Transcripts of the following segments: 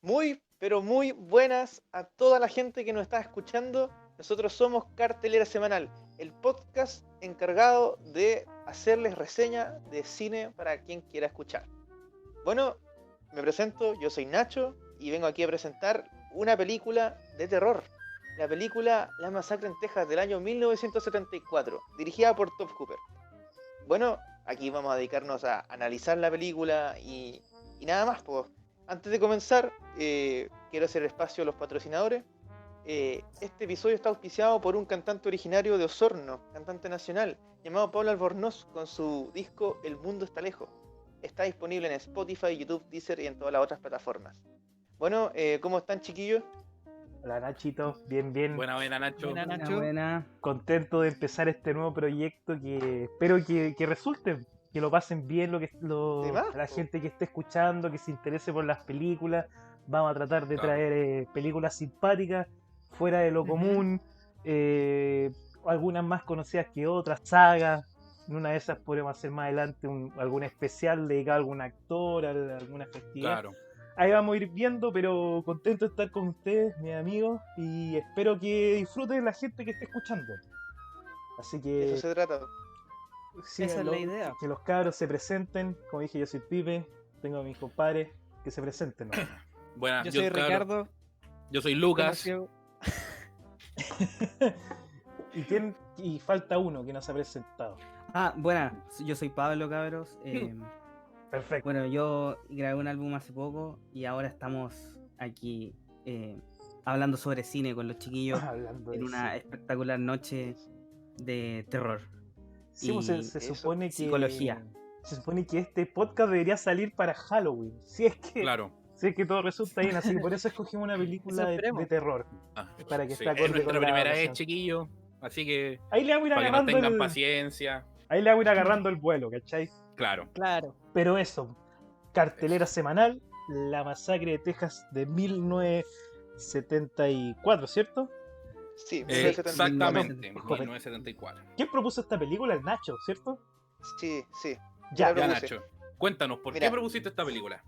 Muy, pero muy buenas a toda la gente que nos está escuchando. Nosotros somos Cartelera Semanal, el podcast encargado de hacerles reseña de cine para quien quiera escuchar. Bueno, me presento, yo soy Nacho y vengo aquí a presentar una película de terror. La película La Masacre en Texas del año 1974, dirigida por Top Hooper. Bueno, aquí vamos a dedicarnos a analizar la película y nada más, pues. Antes de comenzar, quiero hacer espacio a los patrocinadores. Este episodio está auspiciado por un cantante originario de Osorno, cantante nacional, llamado Pablo Albornoz, con su disco El Mundo Está Lejos. Está disponible en Spotify, YouTube, Deezer y en todas las otras plataformas. Bueno, ¿cómo están, chiquillos? Hola Nachito, bien. Buena Nacho. Buena, Nacho. Buena. Contento de empezar este nuevo proyecto que espero que resulte, que lo pasen bien De más, la po. gente que esté escuchando, que se interese por las películas. Vamos a tratar de Claro. traer películas simpáticas, fuera de lo Ujú. común, algunas más conocidas que otras, sagas. En una de esas podremos hacer más adelante algún especial dedicado a algún actor, a alguna festividad. Claro. Ahí vamos a ir viendo, pero contento de estar con ustedes, mis amigos, y espero que disfruten la gente que esté escuchando. Así De que eso se trata. síganlo, Esa es la idea. que los cabros se presenten. Como dije, yo soy Pipe, tengo a mis compadres que se presenten, ¿no? Buena, Yo soy cabro, Ricardo. Yo soy Lucas. conocido- Y falta uno que no se ha presentado. Buena, yo soy Pablo, cabros. Perfecto. Bueno, yo grabé un álbum hace poco y ahora estamos aquí hablando sobre cine con los chiquillos Hablando en de una cine. espectacular noche de terror. Sí, pues y se eso, supone que psicología. se supone que este podcast debería salir para Halloween. Si es que Claro. todo resulta bien, así que por eso escogimos una película Eso de esperemos. terror. Ah, Para que sí, esté es acorde nuestra con la primera ocasión. vez, chiquillo. Así que Ahí le vamos a ir para que nos agarrando tengan el, paciencia. ahí le vamos a ir agarrando el vuelo, ¿cachai? Claro. Claro. Pero eso, cartelera semanal, La Masacre de Texas de 1974, ¿cierto? Sí, Exactamente, Joven. 1974. ¿Quién propuso esta película? El Nacho, ¿cierto? Sí, sí. Ya, Yo la Ya, propuse. Nacho, cuéntanos, ¿por Mira. qué propusiste esta película?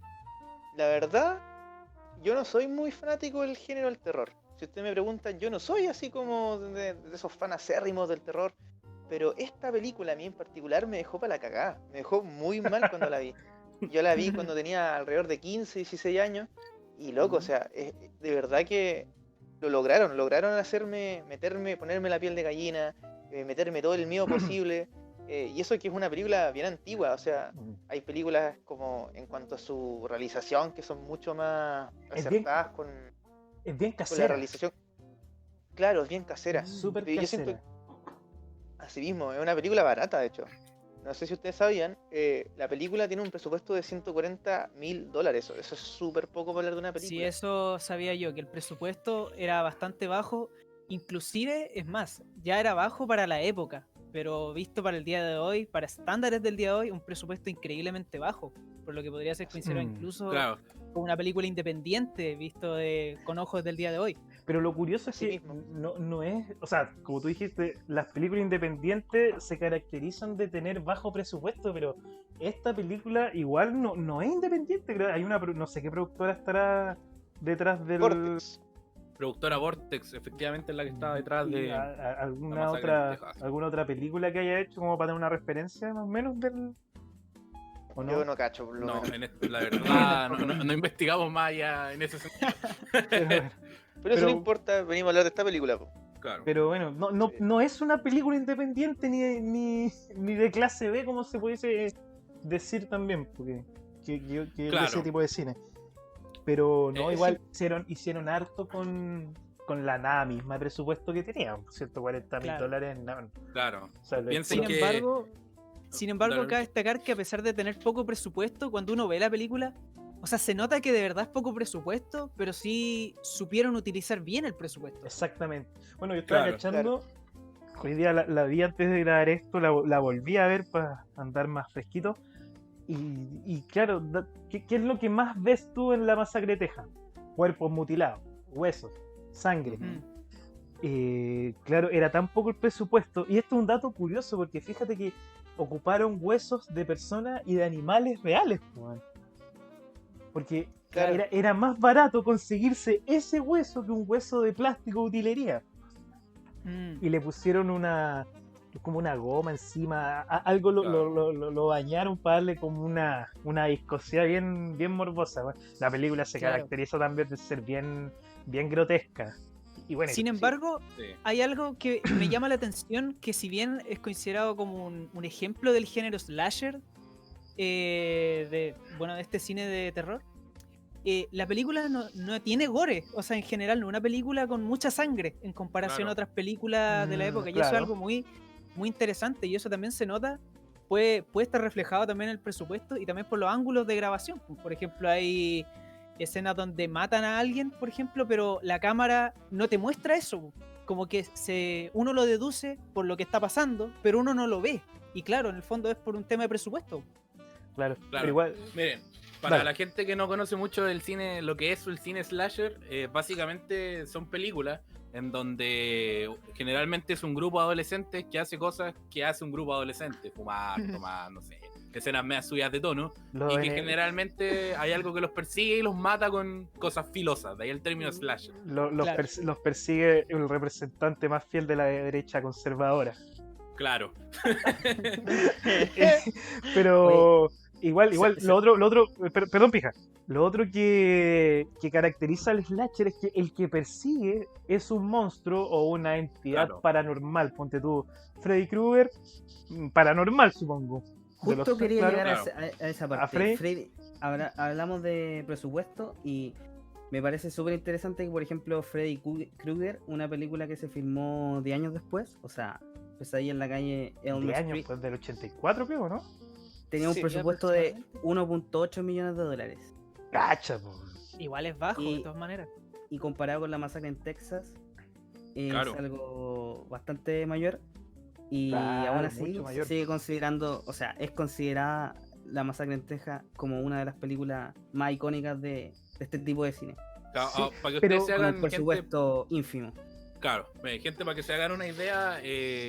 La verdad, yo no soy muy fanático del género del terror. Si usted me pregunta, yo no soy así como de esos fans acérrimos del terror. Pero esta película a mí en particular me dejó para la cagada. Me dejó muy mal cuando la vi. Yo la vi cuando tenía alrededor de 15, 16 años. Y loco, o sea, de verdad que lo lograron hacerme ponerme la piel de gallina, meterme todo el miedo posible. Y eso que es una película bien antigua, o sea, hay películas como en cuanto a su realización que son mucho más Es bien acertadas con Es bien la casera. realización. Claro, es bien casera. Súper Pero yo siento, casera. así mismo, es una película barata, de hecho. No sé si ustedes sabían, la película tiene un presupuesto de $140,000. Eso es súper poco para hablar de una película. Sí, eso sabía yo, que el presupuesto era bastante bajo. Inclusive, es más, ya era bajo para la época. Pero visto para el día de hoy, para estándares del día de hoy, un presupuesto increíblemente bajo. Por lo que podría ser considerado incluso Claro. como una película independiente, visto con ojos del día de hoy. Pero lo curioso es Así que mismo. no es, o sea, como tú dijiste, las películas independientes se caracterizan de tener bajo presupuesto, pero esta película igual no es independiente, creo. Hay no sé qué productora estará detrás del Vortex. Productora Vortex, efectivamente, es la que está detrás de alguna La Masacre en Texas. alguna otra película que haya hecho como para tener una referencia más o menos del, ¿o no? Yo no cacho, por lo No, menos. la verdad, no investigamos más allá en ese sentido. Pero bueno. Pero eso pero- no importa, venimos a hablar de esta película, po. Claro. Pero bueno, Sí. no es una película independiente ni de clase B, como se pudiese decir también, porque que es de Claro. ese tipo de cine. Pero no, Sí. igual hicieron harto con la nada misma presupuesto que tenían, $140,000. Claro. No, Claro. o sea, Piensen Sin que- embargo, Dale. cabe destacar que a pesar de tener poco presupuesto, cuando uno ve la película, o sea, se nota que de verdad es poco presupuesto, pero sí supieron utilizar bien el presupuesto. exactamente. Bueno, yo estaba Claro, cachando, hoy día la vi antes de grabar esto, la volví a ver para andar más fresquito. Y claro, ¿qué es lo que más ves tú en La Masacre de Texas? Cuerpos mutilados, huesos, sangre. Mm. Claro, era tan poco el presupuesto. Y esto es un dato curioso porque fíjate que ocuparon huesos de personas y de animales reales, po, weón. Porque Claro. Era más barato conseguirse ese hueso que un hueso de plástico de utilería. Mm, Y le pusieron como una goma encima, algo Claro. lo bañaron para darle como una viscosidad bien morbosa. Bueno, la película se Claro. caracteriza también de ser bien grotesca. Y bueno, Sin sí, embargo, Sí. hay algo que me llama la atención, que si bien es considerado como un ejemplo del género slasher, de este cine de terror, la película no tiene gore, o sea, en general no es una película con mucha sangre en comparación a Claro. otras películas de la época, y eso es claro. algo muy interesante, y eso también se nota, puede estar reflejado también en el presupuesto y también por los ángulos de grabación. Por ejemplo, hay escenas donde matan a alguien, por ejemplo, pero la cámara no te muestra eso, como que uno lo deduce por lo que está pasando, pero uno no lo ve, y claro, en el fondo es por un tema de presupuesto. Claro, pero Claro. igual, Miren, para Dale. la gente que no conoce mucho del cine, lo que es el cine slasher, básicamente son películas en donde generalmente es un grupo de adolescentes que hace cosas que hace un grupo de adolescentes, fumar, tomar, no sé, escenas medio subidas de tono, lo y que en- generalmente hay algo que los persigue y los mata con cosas filosas, de ahí el término slasher. Claro. los persigue el representante más fiel de la derecha conservadora. Claro. Pero igual, Se- lo otro, perdón, pija. Lo otro que caracteriza al slasher es que el que persigue es un monstruo o una entidad Claro. paranormal. Ponte tú, Freddy Krueger, paranormal, supongo. De Justo los- quería claro, llegar claro. a esa ¿A parte. Freddy? Freddy, hablamos de presupuesto y me parece súper interesante que, por ejemplo, Freddy Krueger, una película que se filmó 10 años después, o sea, Pesadilla en la calle Elm 10 años, Street, pues del 84, creo, ¿no? tenía un Sí, presupuesto de aproximadamente. 1.8 millones de dólares. Cacha, po. Igual es bajo, Y- de todas maneras. Y comparado con la masacre en Texas, es Claro. algo bastante mayor. Y Claro, aún así mucho mayor. se sigue considerando, o sea, es considerada la masacre en Texas como una de las películas más icónicas de este tipo de cine. Sí, Para que pero ustedes se Con un hagan, gente, presupuesto ínfimo. claro, gente, para que se hagan una idea,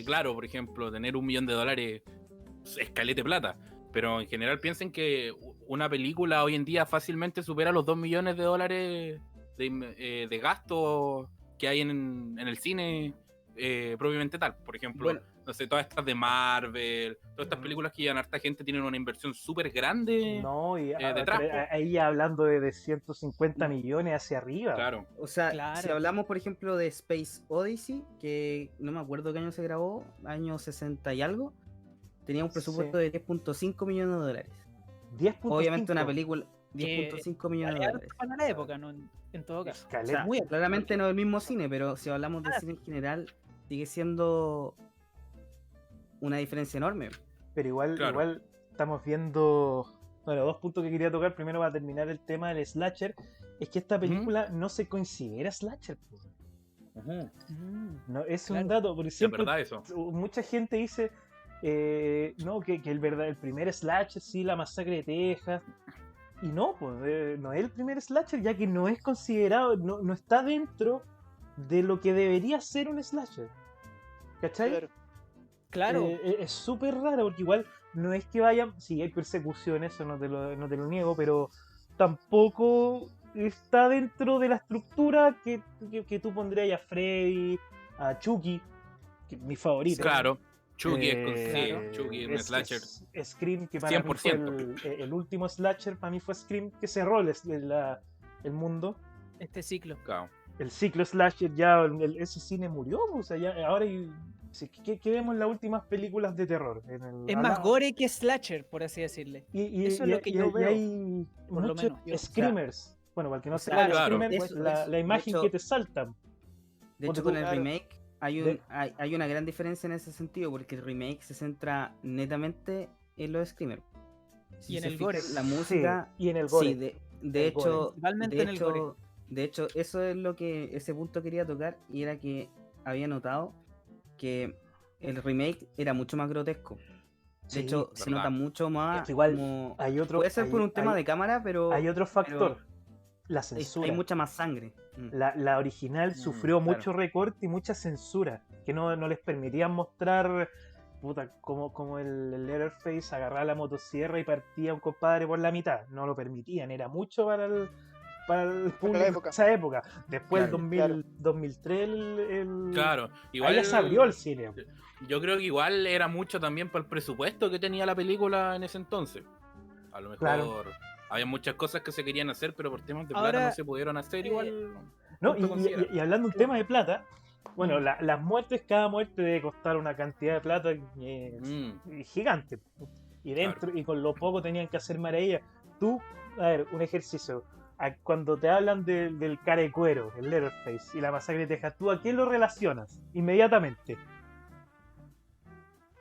claro, por ejemplo, tener $1 millón es caleta de plata, pero en general piensen que una película hoy en día fácilmente supera los $2 millones de gasto que hay en el cine propiamente tal. Por ejemplo, Bueno, no sé, todas estas de Marvel, todas estas películas que llevan harta gente tienen una inversión súper grande. No, y detrás, po. ahí hablando de 150 millones hacia arriba. Claro, o sea, Claro. si hablamos, por ejemplo, de Space Odyssey, que no me acuerdo qué año se grabó, año 60 y algo, tenía un presupuesto de 10.5 millones de dólares. 10.5. Obviamente una película, Que 10.5 millones de Vale, dólares. para la época, ¿no? En todo caso. O Caleta. sea, muy claramente no es el mismo cine, pero si hablamos de Ah. cine en general, sigue siendo una diferencia enorme. Pero igual, Claro. igual estamos viendo. Bueno, dos puntos que quería tocar. Primero, para terminar el tema del slasher, es que esta película no se considera slasher. Po. Mm, No, es Claro. un dato, por es ejemplo, verdad eso. mucha gente dice no, que el primer slasher, sí, la masacre de Texas. Y no, pues no es el primer slasher, ya que no es considerado, no está dentro de lo que debería ser un slasher. ¿Cachai? Claro. Claro. Es súper raro, porque igual no es que vayan, sí, hay persecución, eso no te lo niego, pero tampoco está dentro de la estructura que tú pondrías a Freddy, a Chucky, que es mi favorito. Claro, Chucky Claro. sí, Chucky es un slasher. Scream, que para mí fue 100%. el último slasher, para mí fue Scream, que cerró el mundo. Este ciclo. Claro. El ciclo slasher ya, ese cine murió, o sea, ya ahora ¿qué vemos en las últimas películas de terror? Es más gore que slasher, por así decirle. Eso es lo que yo veo, hay por lo muchos menos, yo. screamers. Bueno, para el que no o sepa, sea, el claro. screamer Eso es es, la imagen de hecho- que te salta. De Ponte hecho, con tú, el claro. remake hay una gran diferencia en ese sentido, porque el remake se centra netamente en los screamers. Y en se el fijan, gore. La Sí, música. y en el gore. Sí, de El gore. hecho, Principalmente de en el gore. hecho, de hecho, eso es lo que ese punto quería tocar, y era que había notado que el remake era mucho más grotesco. De Sí, hecho, se verdad. nota mucho más. Es que igual como- hay otro, puede ser por un tema hay- de cámara, pero hay otro factor, la hay censura. mucha más sangre. Mm. La original sufrió claro. mucho recorte y mucha censura, que no les permitían mostrar, puta, como el Leatherface agarraba la motosierra y partía a un compadre por la mitad. No lo permitían, era mucho para el público la de época. esa época. Después Claro, del claro. 2003, Claro, ahí igual ya se abrió el cine. yo creo que igual era mucho también por el presupuesto que tenía la película en ese entonces. A lo mejor Claro. había muchas cosas que se querían hacer, pero por temas de Ahora, plata no se pudieron hacer igual. ¿No? punto considera. Y hablando de un tema de plata, bueno, las muertes, cada muerte debe costar una cantidad de plata gigante. Y dentro, y con lo poco tenían que hacer maravillas. Tú, a ver, un ejercicio. Cuando te hablan del Carecuero, el Leatherface y la masacre de Texas, ¿tú a qué lo relacionas? Inmediatamente.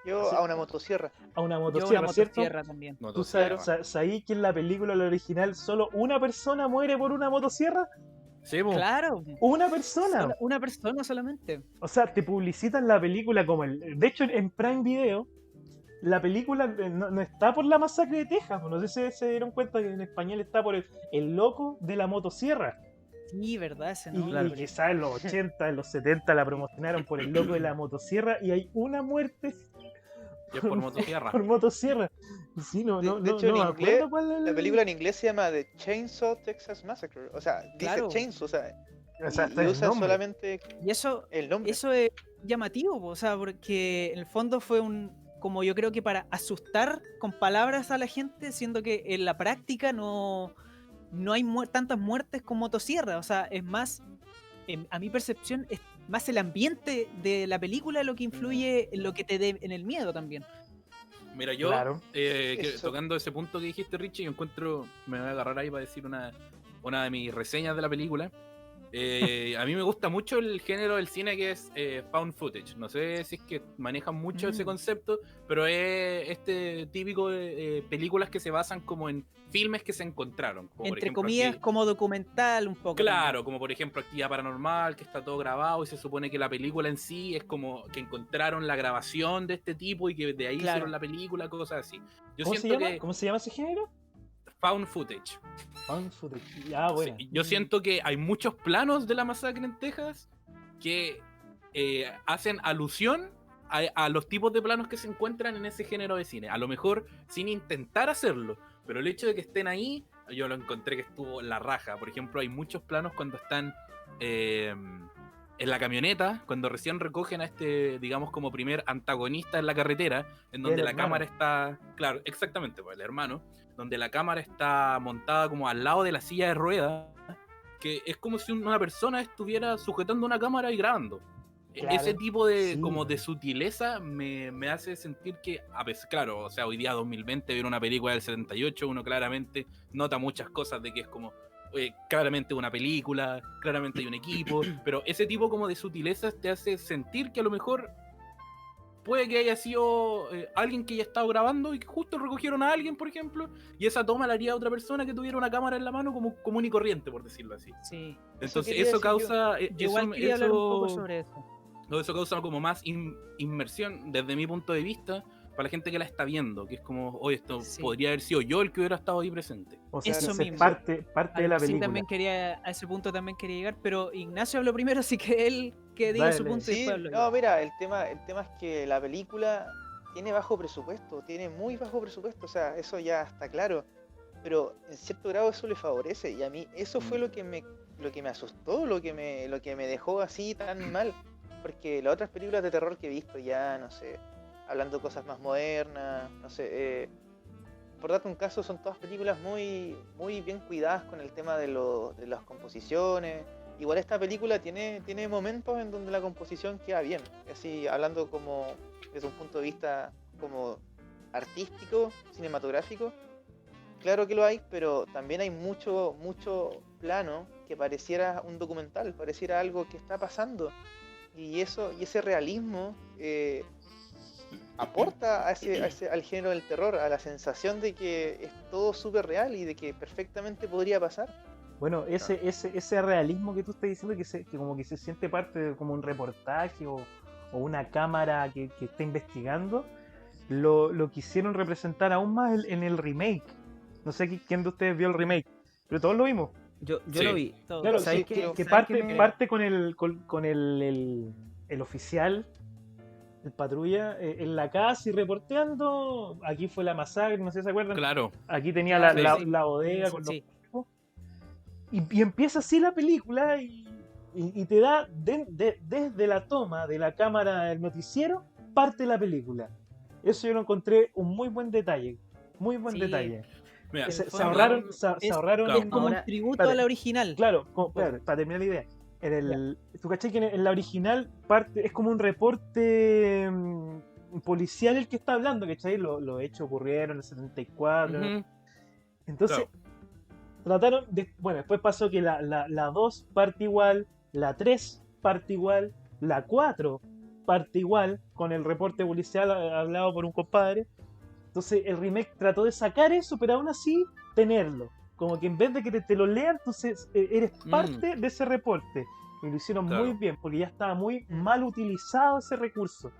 Yo Sí. a una motosierra. A una Yo motosierra, una ¿cierto? motosierra también. No, ¿Tú todavía sabes que en la película la original solo una persona muere por una motosierra? Sí, po. Claro, ¡Una persona! una persona solamente. O sea, te publicitan la película como el... De hecho, en Prime Video, la película no está por la masacre de Texas. No sé si se dieron cuenta que en español está por el loco de la motosierra. Sí, verdad, ese Y, nombre. y quizás en los 80, en los 70 la promocionaron por el loco de la motosierra y hay una muerte Y es por motosierra. por motosierra. Sí, no De hecho, me en acuerdo inglés, cuál es la película en inglés se llama The Chainsaw Texas Massacre. O sea, dice Claro. Chainsaw, o sea, O sea, y está el usa nombre. solamente Y eso el nombre. es llamativo, po, o sea, porque en el fondo fue como yo creo que para asustar con palabras a la gente, siendo que en la práctica no hay tantas muertes con motosierra, o sea, es más, a mi percepción, es más el ambiente de la película lo que influye en lo que te dé en el miedo también. Mira, yo, Claro. Eso. tocando ese punto que dijiste, Richie, yo encuentro, me voy a agarrar ahí para decir una de mis reseñas de la película. A mí me gusta mucho el género del cine que es found footage. No sé si es que manejan mucho ese concepto, pero es este típico de películas que se basan como en filmes que se encontraron. Como por Entre ejemplo, comillas, como documental un poco. claro, como por ejemplo Actividad Paranormal, que está todo grabado y se supone que la película en sí es como que encontraron la grabación de este tipo y que de ahí Claro. hicieron la película, cosas así. Yo ¿Cómo se siento llama? que ¿Cómo se llama ese género? found footage. Found footage. Ah, bueno. Sí, yo siento que hay muchos planos de la masacre en Texas que hacen alusión a los tipos de planos que se encuentran en ese género de cine. A lo mejor sin intentar hacerlo, pero el hecho de que estén ahí, yo lo encontré que estuvo la raja. Por ejemplo, hay muchos planos cuando están en la camioneta, cuando recién recogen a este, digamos, como primer antagonista en la carretera, en donde El la hermano. cámara está, claro, exactamente, pues el hermano, donde la cámara está montada como al lado de la silla de ruedas, que es como si una persona estuviera sujetando una cámara y grabando. Claro, Ese tipo de, sí, como de man. sutileza me hace sentir que, a veces, claro, o sea, hoy día 2020 ver una película del 78, uno claramente nota muchas cosas de que es como, claramente una película, claramente hay un equipo, pero ese tipo como de sutilezas te hace sentir que a lo mejor puede que haya sido alguien que haya estado grabando y que justo recogieron a alguien, por ejemplo, y esa toma la haría a otra persona que tuviera una cámara en la mano como común y corriente, por decirlo así. Sí. Entonces quería eso decir causa... Yo igual quería hablar un poco sobre eso. Eso causa como más inmersión desde mi punto de vista para la gente que la está viendo, que es como, oye, esto Sí. podría haber sido yo el que hubiera estado ahí presente. O sea, Eso es mismo. parte de la Algo así película. también a ese punto también quería llegar, pero Ignacio habló primero, así que él que diga su Dale. punto y Sí, después hablo yo. no, mira, el tema es que la película tiene bajo presupuesto, tiene muy bajo presupuesto, o sea, eso ya está claro, pero en cierto grado eso le favorece y a mí eso fue lo que me asustó, lo que me dejó así tan mal, porque las otras películas de terror que he visto ya, no sé, hablando de cosas más modernas, no sé, por darte un caso, son todas películas muy, muy bien cuidadas con el tema de las composiciones. Igual esta película tiene momentos en donde la composición queda bien, así hablando como desde un punto de vista como artístico, cinematográfico. Claro que lo hay, pero también hay mucho plano que pareciera un documental, pareciera algo que está pasando. Y ese realismo aporta al género del terror, a la sensación de que es todo súper real y de que perfectamente podría pasar. Bueno, ese realismo que tú estás diciendo, que como que se siente parte de como un reportaje o una cámara que está investigando, lo quisieron representar aún más en el remake. No sé quién de ustedes vio el remake, pero todos lo vimos. Yo Sí. lo vi. Todo. Claro, ¿Sabes que, qué? que ¿Sabes parte, qué me- parte con el oficial, el patrulla, en la casa y reporteando. Aquí fue la masacre, no sé si se acuerdan. Claro, Aquí tenía Sí, la sí. bodega Sí, con sí. los... y empieza así la película y te da desde la toma de la cámara del noticiero, parte la película. Eso yo lo encontré un muy buen detalle. Muy buen Sí, detalle. Mira, en el Se fondo ahorraron, se es ahorraron claro. como Ahora, un tributo espérate. a la original. Claro, espérate, para terminar la idea. ¿Tú cachai que en la original parte es como un reporte policial el que está hablando? ¿Cachai? Los hechos ocurrieron en el 74. Ujú, Entonces, claro. trataron bueno, después pasó que la 2 parte igual, la 3 parte igual, la 4 parte igual, con el reporte policial hablado por un compadre. Entonces el remake trató de sacar eso, pero aún así tenerlo. Como que en vez de que te lo lean, entonces eres parte de ese reporte. Y lo hicieron muy Claro. bien, porque ya estaba muy mal utilizado ese recurso.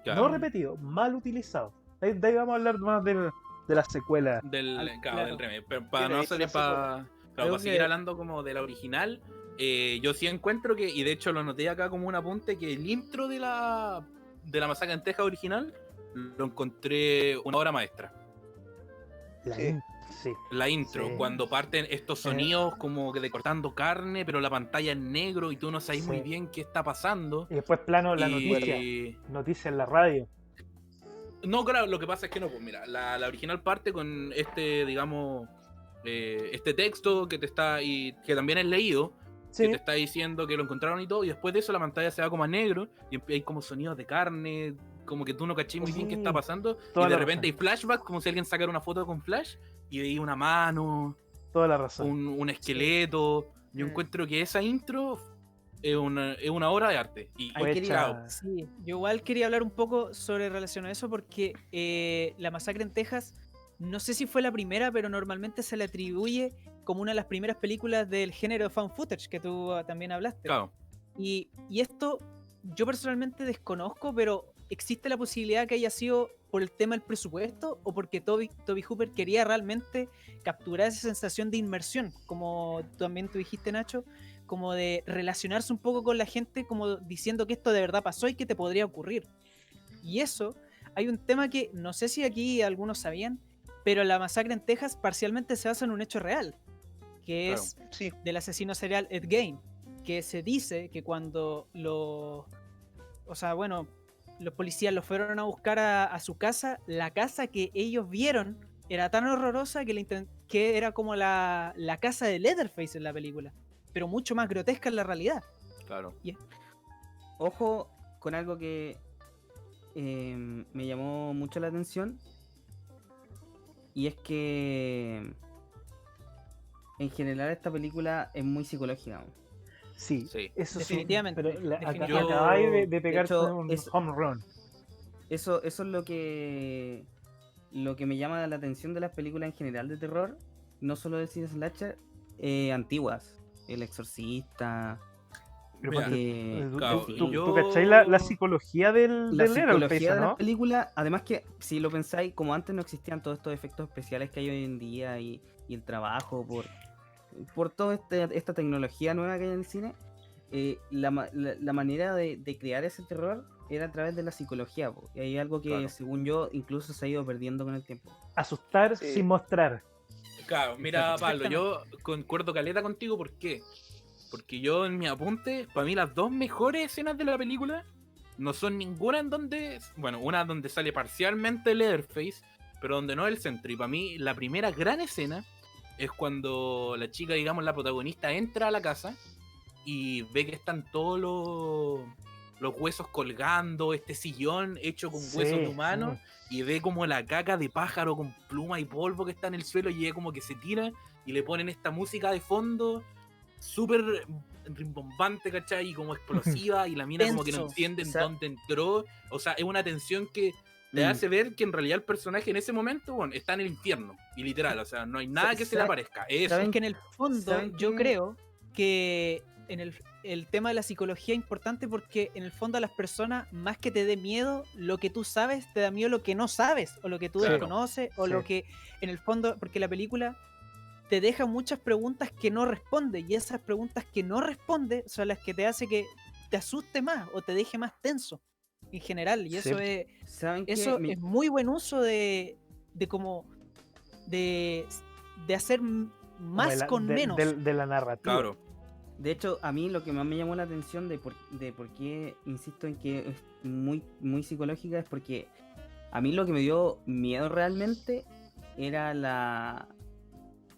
Claro. No repetido, mal utilizado. De ahí vamos a hablar más de la secuela. Del Claro. remake. Pero para Tiene no hecho salir la secuela. para Creo para seguir que- hablando como de la original, yo sí encuentro que, y de hecho lo noté acá como un apunte, que el intro de la Masacre en Texas original lo encontré una obra maestra. Sí. Sí. La intro, Sí. cuando parten estos sonidos como que de cortando carne, pero la pantalla es negro y tú no sabes muy Sí. bien qué está pasando. Y después plano la Y- noticia. Noticia en la radio. No, claro, lo que pasa es que no, pues mira, la original parte con este, digamos, este texto que te está, y que también es leído, que Sí. te está diciendo que lo encontraron y todo, y después de eso la pantalla se va como a negro, y hay como sonidos de carne, como que tú no caché muy bien qué Sí, está pasando, toda y de la repente hay razón. flashbacks, como si alguien sacara una foto con flash, y veía una mano, Toda la razón. un esqueleto. Yo Mm. encuentro que esa intro es una obra de arte. Y Ahí Fue quería- hecha- Sí, yo igual quería hablar un poco sobre relación a eso porque la masacre en Texas, no sé si fue la primera, pero normalmente se le atribuye como una de las primeras películas del género found footage que tú también hablaste. claro, Y esto yo personalmente desconozco, pero existe la posibilidad que haya sido por el tema del presupuesto o porque Toby Hooper quería realmente capturar esa sensación de inmersión, como también tú dijiste, Nacho, como de relacionarse un poco con la gente, como diciendo que esto de verdad pasó y que te podría ocurrir. Y eso, hay un tema que no sé si aquí algunos sabían, pero la masacre en Texas parcialmente se basa en un hecho real, que Claro. es Sí. del asesino serial Ed Gein, que se dice que cuando los policías lo fueron a buscar a su casa, la casa que ellos vieron era tan horrorosa que era como la casa de Leatherface en la película, pero mucho más grotesca en la realidad. claro. Ojo con algo que me llamó mucho la atención. Y es que en general esta película es muy psicológica. ¿No? Sí, Sí. eso sí. Definitivamente, Pero definitivamente. acabáis de pegarte hecho, un es- home run. Eso es lo que me llama la atención de las películas en general de terror, no solo del cine slasher, antiguas. El Exorcista. Pero Mira, ponte, claro, ¿tú yo- cachai la psicología del La Leatherface, psicología de ¿no? las películas, además que si lo pensáis, como antes no existían todos estos efectos especiales que hay hoy en día y el trabajo por toda esta tecnología nueva que hay en el cine, la manera de crear ese terror era a través de la psicología, po. Y hay algo que Claro. según yo incluso se ha ido perdiendo con el tiempo. Asustar Sí. sin mostrar. Claro, mira, Exactamente. Pablo, yo concuerdo caleta contigo, ¿por qué? Porque yo en mi apunte, para mí las dos mejores escenas de la película no son ninguna en donde, bueno, una donde sale parcialmente Leatherface, pero donde no es el centro. Y para mí la primera gran escena es cuando la chica, digamos, la protagonista entra a la casa y ve que están todos los huesos colgando, este sillón hecho con huesos de humanos, y ve como la caca de pájaro con pluma y polvo que está en el suelo, y ella como que se tira y le ponen esta música de fondo súper rimbombante, ¿cachai? Y como explosiva, y la mina como que no Tenso. entiende en O sea- dónde entró. O sea, es una tensión que te Mm. hace ver que en realidad el personaje en ese momento, bueno, está en el infierno, y literal, o sea, no hay nada que se le Sa- aparezca. Eso. ¿saben Es que en el fondo ¿saben yo qué? creo que en el tema de la psicología es importante porque en el fondo a las personas, más que te dé miedo lo que tú sabes, te da miedo lo que no sabes o lo que tú Claro. desconoces o Sí. lo que en el fondo, porque la película te deja muchas preguntas que no responde y esas preguntas que no responde son las que te hace que te asuste más o te deje más tenso en general, y Sí. eso es ¿Saben qué? eso es muy buen uso de como de hacer más con de, menos. de la narrativa. Claro. De hecho, a mí lo que más me llamó la atención de por qué insisto en que es muy, muy psicológica es porque a mí lo que me dio miedo realmente era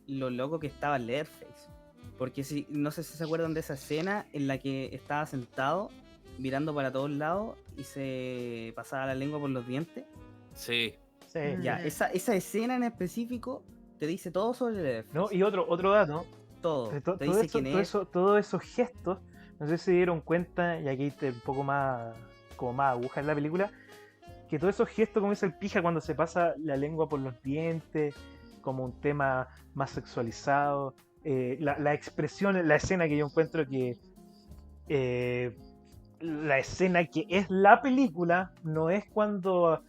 lo loco que estaba Leatherface. Porque no sé si se acuerdan de esa escena en la que estaba sentado mirando para todos lados y se pasaba la lengua por los dientes. Sí. Sí. Ya, esa escena en específico te dice todo sobre Leatherface. ¿No? Y otro dato, Todo. que Te dice quién es. todos esos gestos, no sé si se dieron cuenta, y aquí un poco más, como más aguja en la película, que todos esos gestos, como dice el pija cuando se pasa la lengua por los dientes, como un tema más sexualizado, la expresión, la escena que yo encuentro que la escena que es la película no es cuando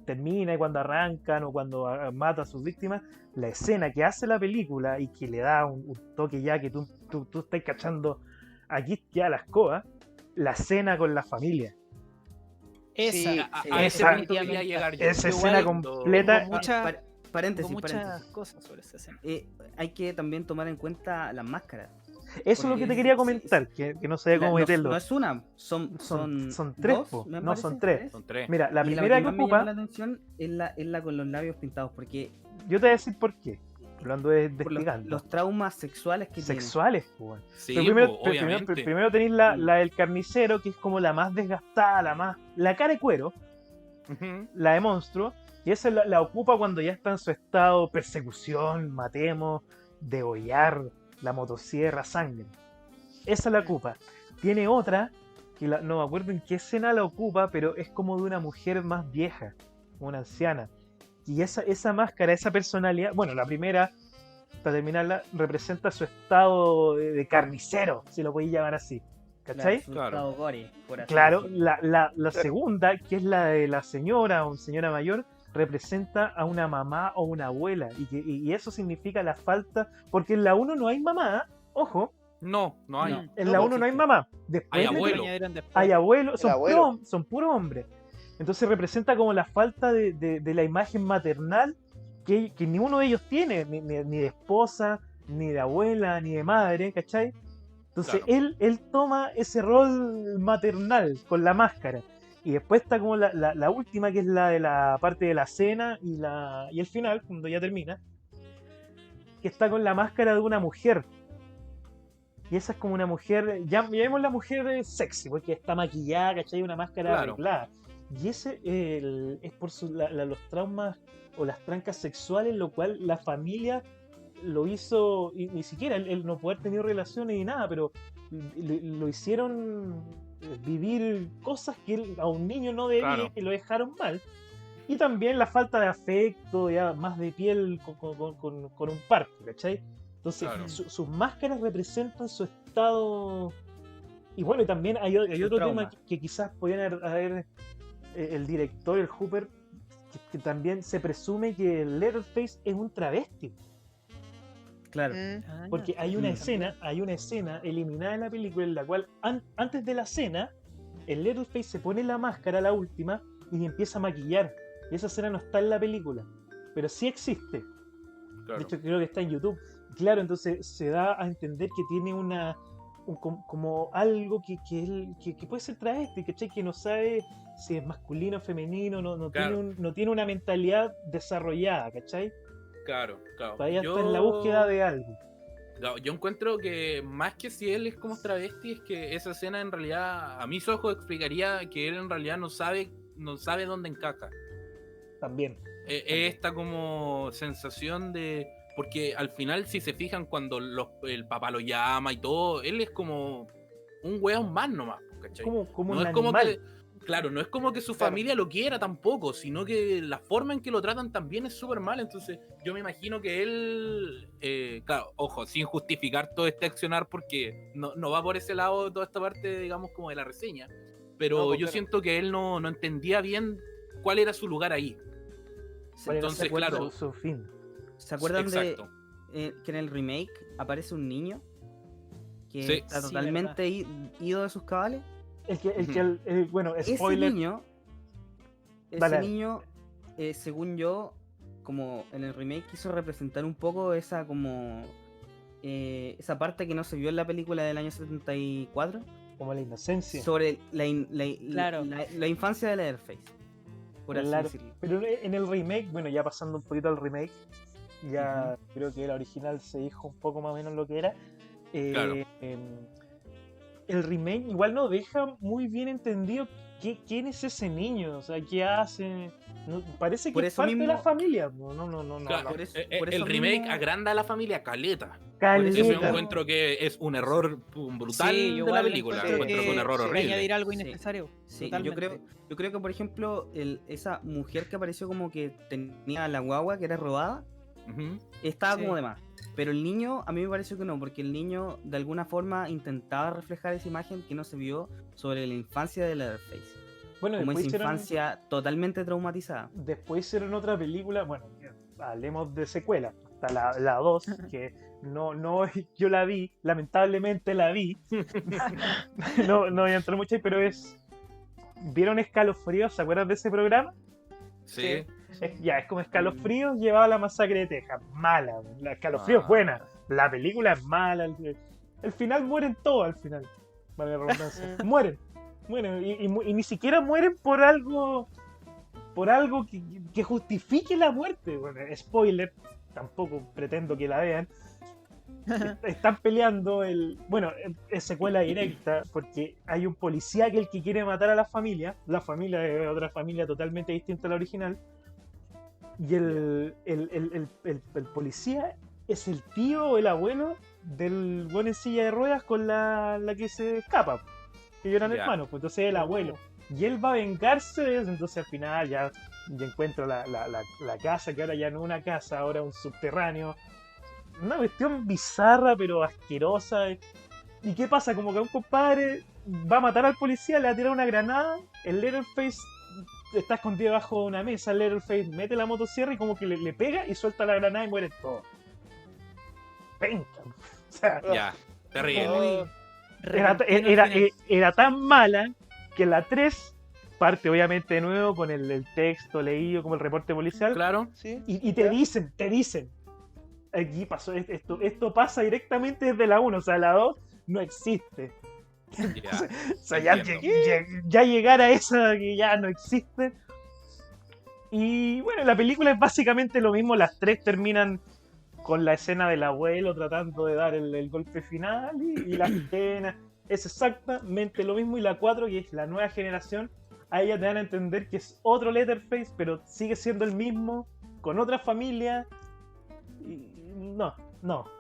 termina y cuando arrancan o cuando mata a sus víctimas. La escena que hace la película y que le da un toque ya que tú estás cachando aquí ya las coas, la escena con la familia. Esa, Sí, A ese esa- punto quería llegar yo. esa Igual escena cuando- completa. Hubo mucha- Paréntesis, Tengo muchas paréntesis. cosas sobre esa escena. Hay que también tomar en cuenta las máscaras. Eso es lo que porque te quería sí, comentar, que no sabía cómo No meterlo. es una, son Son tres, dos, po. me No, parece, son tres. Son tres. Mira, la Y primera que más me llamó ocupa, la atención es la con los labios pintados, porque yo te voy a decir por qué. Hablando de por investigando. los traumas sexuales que Sexuales, pues, bueno. Sí, Pero primero, po, obviamente. primero tenéis la del carnicero, que es como la más desgastada, la cara de cuero, Ujú. la de monstruo, y esa la ocupa cuando ya está en su estado persecución, matemos, degollar, la motosierra, sangre. Esa la ocupa. Tiene otra, que no me acuerdo en qué escena la ocupa, pero es como de una mujer más vieja, una anciana. Y esa máscara, esa personalidad, bueno, la primera, para terminarla, representa su estado de carnicero, si lo podéis llamar así. ¿Cachai? su Claro. estado gore, por así Claro, decirlo. la segunda, que es la de la señora o señora mayor, representa a una mamá o una abuela. Y eso significa la falta, porque en la 1 no hay mamá, ojo, No, no hay. No. en la 1 no hay mamá. Después Hay le- abuelo. Lo añadieron después. hay abuelos, El abuelo. son puros hombres. Entonces representa como la falta de la imagen maternal que ni uno de ellos tiene, ni de esposa, ni de abuela, ni de madre, ¿cachai? Entonces Claro. él toma ese rol maternal con la máscara. Y después está como la última, que es la de la parte de la cena y el final, cuando ya termina, que está con la máscara de una mujer. Y esa es como una mujer, llamemos la mujer sexy, porque está maquillada, ¿cachai? Una máscara Claro. arreglada. Y ese es por los traumas o las trancas sexuales, lo cual la familia lo hizo, y ni siquiera él no puede haber tenido relaciones ni nada, pero lo hicieron vivir cosas que a un niño no debía, Claro. que lo dejaron mal. Y también la falta de afecto, ya más de piel con un parto, ¿cachai? Entonces, Claro. sus máscaras representan su estado. Y bueno, y también hay Su otro trauma. tema que quizás podían haber el director, el Hooper, que también se presume que el Leatherface es un travesti. Claro. Ah, Porque hay una escena eliminada en la película en la cual antes de la cena, el Leatherface se pone la máscara, la última, y empieza a maquillar. Y esa escena no está en la película, pero sí existe. Claro. De hecho, creo que está en YouTube. Claro, entonces se da a entender que tiene como algo que puede ser travesti, ¿cachai? Que no sabe si es masculino o femenino, no Claro. tiene una mentalidad desarrollada, ¿cachai? Claro, claro. Todavía está en la búsqueda de algo. Yo encuentro que más que si él es como travesti, es que esa escena en realidad, a mis ojos, explicaría que él en realidad no sabe dónde encaja. También. Esta como sensación de... Porque al final, si se fijan, cuando el papá lo llama y todo, él es como un weón más nomás, ¿cachai? Como No un es como animal. claro, no es como que su Claro. familia lo quiera tampoco, sino que la forma en que lo tratan también es súper mal. Entonces, yo me imagino que él, claro, ojo, sin justificar todo este accionar, porque no va por ese lado toda esta parte, digamos, como de la reseña. Pero No, pues, yo claro. siento que él no entendía bien cuál era su lugar ahí. ¿Cuál era Entonces, su- claro. su fin. ¿Se acuerdan Exacto. que en el remake aparece un niño que Sí. está Sí, totalmente ido de sus cabales? Bueno, Ese spoiler. niño, Dale, dale. según yo, como en el remake quiso representar un poco esa como esa parte que no se vio en la película del año 74 Como la inocencia. sobre Claro. la infancia de Leatherface, por así Claro. decirlo. Pero en el remake, bueno, ya pasando un poquito al remake, ya creo que la original se dijo un poco más o menos lo que era. Claro. El remake igual no deja muy bien entendido quién es ese niño, o sea, qué hace. Parece Por que es eso parte de mismo- la familia. No. Claro, por eso el remake mismo- agranda a la familia caleta. Caleta. Eso yo encuentro que es un error brutal Sí, de igual la película. encuentro Encuentro que es un error sí, horrible. añadir algo Sí. innecesario. Sí, totalmente. yo creo que por ejemplo esa mujer que apareció como que tenía la guagua que era robada, Ujú. estaba Sí. como de más. Pero el niño, a mí me pareció que no, porque el niño de alguna forma intentaba reflejar esa imagen que no se vio sobre la infancia de Leatherface. Bueno, Como después esa hicieron, infancia totalmente traumatizada. después hicieron otra película, bueno, hablemos de secuela, hasta la 2, que no, yo la vi, lamentablemente la vi, no voy a entrar mucho ahí, pero ¿vieron Escalofríos? ¿Se acuerdan de ese programa? Sí. Es como Escalofríos llevaba la masacre de Texas, mala, la Escalofríos es buena, la película es mala, el final mueren todos al final, vale la redundancia, mueren, y ni siquiera mueren por algo que justifique la muerte. Bueno, spoiler, tampoco pretendo que la vean. Están peleando es secuela directa porque hay un policía que es el que quiere matar a la familia es otra familia totalmente distinta a la original, y el policía es el tío o el abuelo del buen en silla de ruedas con la que se escapa, que ellos eran Ya. hermanos, pues entonces el abuelo, y él va a vengarse de eso. Entonces al final ya encuentro la casa, que ahora ya no es una casa, ahora es un subterráneo. Una cuestión bizarra pero asquerosa. ¿Y qué pasa? Como que un compadre va a matar al policía, le va a tirar una granada, el Leatherface está escondido debajo de una mesa, el Leatherface mete la motosierra y como que le pega y suelta la granada y muere todo. Penca. O sea, Ya, terrible. Oh, era tan mala que la 3 parte obviamente de nuevo con el texto leído como el reporte policial, Claro. sí. y te dicen, aquí pasó esto pasa directamente desde la 1, o sea, la 2 no existe. Ya. O sea, ya Entiendo. llegar a esa que ya no existe. Y bueno, la película es básicamente lo mismo, las 3 terminan con la escena del abuelo tratando de dar el golpe final, y la escena es exactamente lo mismo, y la 4, que es la nueva generación, ahí ya te dan a entender que es otro Leatherface, pero sigue siendo el mismo, con otra familia, y no.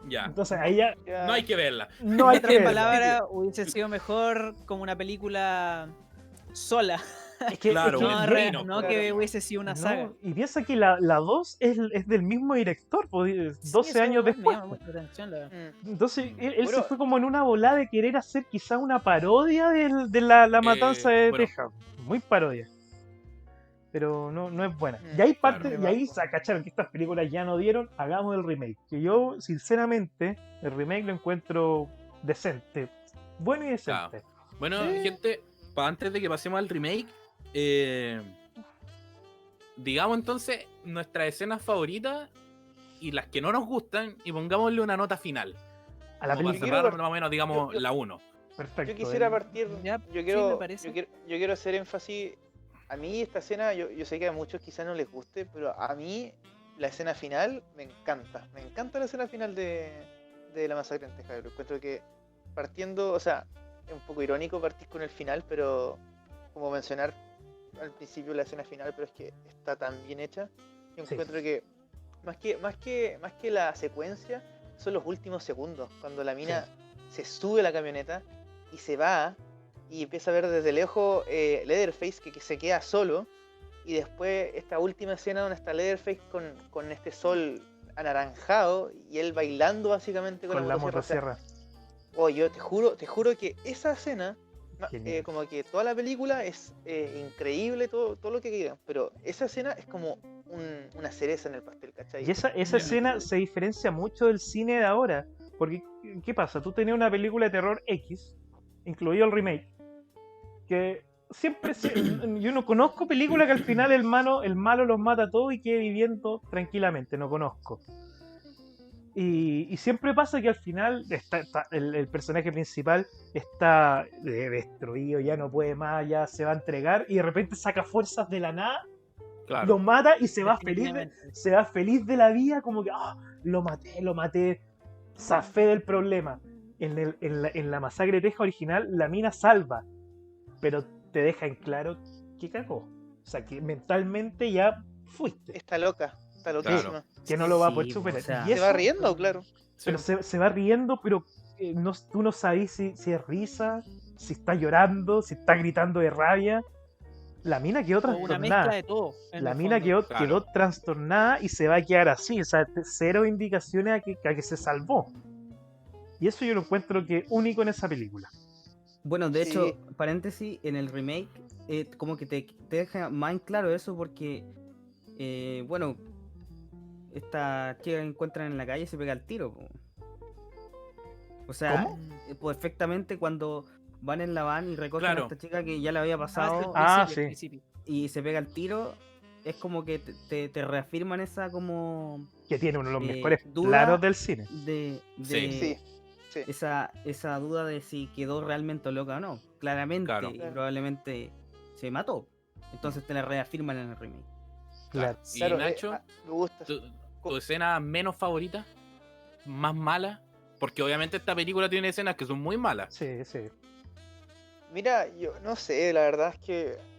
Ya. Entonces ahí ya Ya. No hay que verla. no hay En que otras verla. palabras, hubiese sido mejor como una película sola. Es que, Claro, es que- un No, reino, no claro. que hubiese sido una no, saga. y piensa que la 2 es del mismo director, 12 Sí, eso años igual me después. llama mucho la atención, la verdad. Entonces él se Bueno. fue como en una volada de querer hacer quizá una parodia de la matanza de bueno. Texas. Muy parodia. Pero no es buena. Mm, Y ahí claro. parte, y ahí se cacharon que estas películas ya no dieron, hagamos el remake. Que yo, sinceramente, el remake lo encuentro decente. Bueno y decente. Bueno, Sí. gente, antes de que pasemos al remake, digamos entonces nuestras escenas favoritas y las que no nos gustan, y pongámosle una nota final. A la Como para película. cerrar más o menos, digamos, yo- la 1. Perfecto. Yo quisiera partir, Ya, yo sí, quiero, me parece. yo quiero hacer énfasis. A mí esta escena, yo sé que a muchos quizás no les guste, pero a mí la escena final me encanta. Me encanta la escena final de la masacre en Texas. Yo encuentro que partiendo, o sea, es un poco irónico partir con el final, pero como mencionar al principio la escena final, pero es que está tan bien hecha. Yo Sí. encuentro que más que la secuencia, son los últimos segundos, cuando la mina se sube a la camioneta y se va y empieza a ver desde lejos Leatherface que se queda solo, y después esta última escena donde está Leatherface con este sol anaranjado y él bailando básicamente con, Con la motosierra. motosierra. Oh, yo te juro que esa escena, Genial. como que toda la película es increíble, todo lo que quieran, pero esa escena es como una cereza en el pastel, ¿cachai? Y esa Ya. escena se diferencia mucho del cine de ahora. Porque, ¿qué pasa? Tú tenías una película de terror X, incluido el remake, que yo no conozco películas que al final el malo los mata a todos y quede viviendo tranquilamente, no conozco. Y siempre pasa que al final el personaje principal está destruido, ya no puede más, ya se va a entregar y de repente saca fuerzas de la nada, Claro. lo mata y se va Definitivamente. feliz de la vida, como que lo maté, zafé del problema. En la masacre de Texas original, la mina salva, pero te deja en claro que cagó. O sea, que mentalmente ya fuiste, Está loca, está loquísima. que no lo va a Sí, poder o superar. sea, Y Se eso, va riendo, claro. pero se va riendo, pero tú no sabes si es risa, si está llorando, si está gritando de rabia. La mina quedó O una mezcla trastornada. de todo. en La el mina fondo. Claro. quedó trastornada y se va a quedar así. O sea, cero indicaciones a que se salvó. Y eso yo lo encuentro que único en esa película. Bueno, de Sí. hecho, paréntesis, en el remake, como que te deja más en claro eso porque, bueno, esta chica que encuentran en la calle se pega al tiro. Po. O sea, ¿Cómo? perfectamente cuando van en la van y recogen Claro. a esta chica que ya le había Ah, pasado Ah, sí. sí. al principio. y se pega al tiro, es como que te reafirman esa como Que tiene uno de los Eh, mejores duda planos del cine. de Sí, sí. esa duda de si quedó realmente loca o no. Claramente, Claro. y probablemente se mató. Entonces te la reafirman en el remake. Claro. Y Claro, Nacho, me gusta. tu escena menos favorita, más mala, porque obviamente esta película tiene escenas que son muy malas. Sí, sí. Mira, yo no sé, la verdad es que.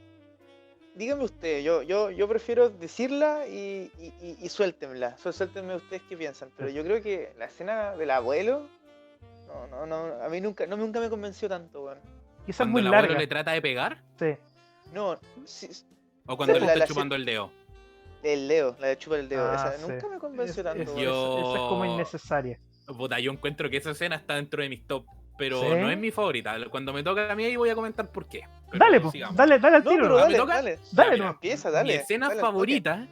Díganme usted, yo prefiero decirla y suéltenmela. Suéltenme ustedes qué piensan. Pero yo creo que la escena del abuelo. No, a mí nunca me convenció tanto, weón. Y esa es Cuando muy el abuelo larga. le trata de pegar, Sí. No, sí, o cuando Pero le está la chupando el dedo. el Leo, la de chupa el dedo. Ah, Esa sí. nunca me convenció Es- tanto, es- weón. Yo- esa es como innecesaria. Puta, yo encuentro que esa escena está dentro de mis top, pero ¿Sí? no es mi favorita. Cuando me toca a mí ahí voy a comentar por qué. Pero Dale, pues, sigamos. dale al No, tiro. pero ¿me dale, toca? dale. Dale, mira, no. Empieza, dale. Mi escena dale al toque. favorita,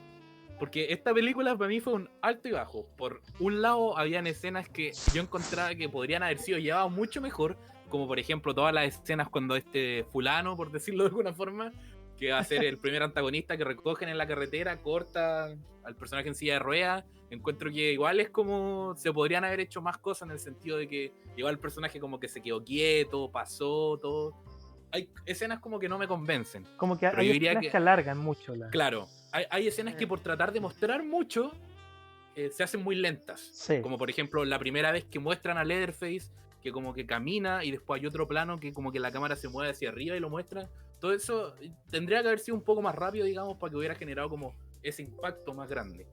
porque esta película para mí fue un alto y bajo. Por un lado, habían escenas que yo encontraba que podrían haber sido llevadas mucho mejor, como por ejemplo todas las escenas cuando este fulano, por decirlo de alguna forma, que va a ser el primer antagonista que recogen en la carretera, corta al personaje en silla de ruedas. Encuentro que igual es como se podrían haber hecho más cosas en el sentido de que igual el personaje como que se quedó quieto, pasó, todo. Hay escenas como que no me convencen. Como que Pero hay yo diría escenas que- que alargan mucho Claro, hay escenas que por tratar de mostrar mucho se hacen muy lentas. Sí. Como por ejemplo la primera vez que muestran a Leatherface, que como que camina y después hay otro plano que como que la cámara se mueve hacia arriba y lo muestra. Todo eso tendría que haber sido un poco más rápido, digamos, para que hubiera generado como ese impacto más grande.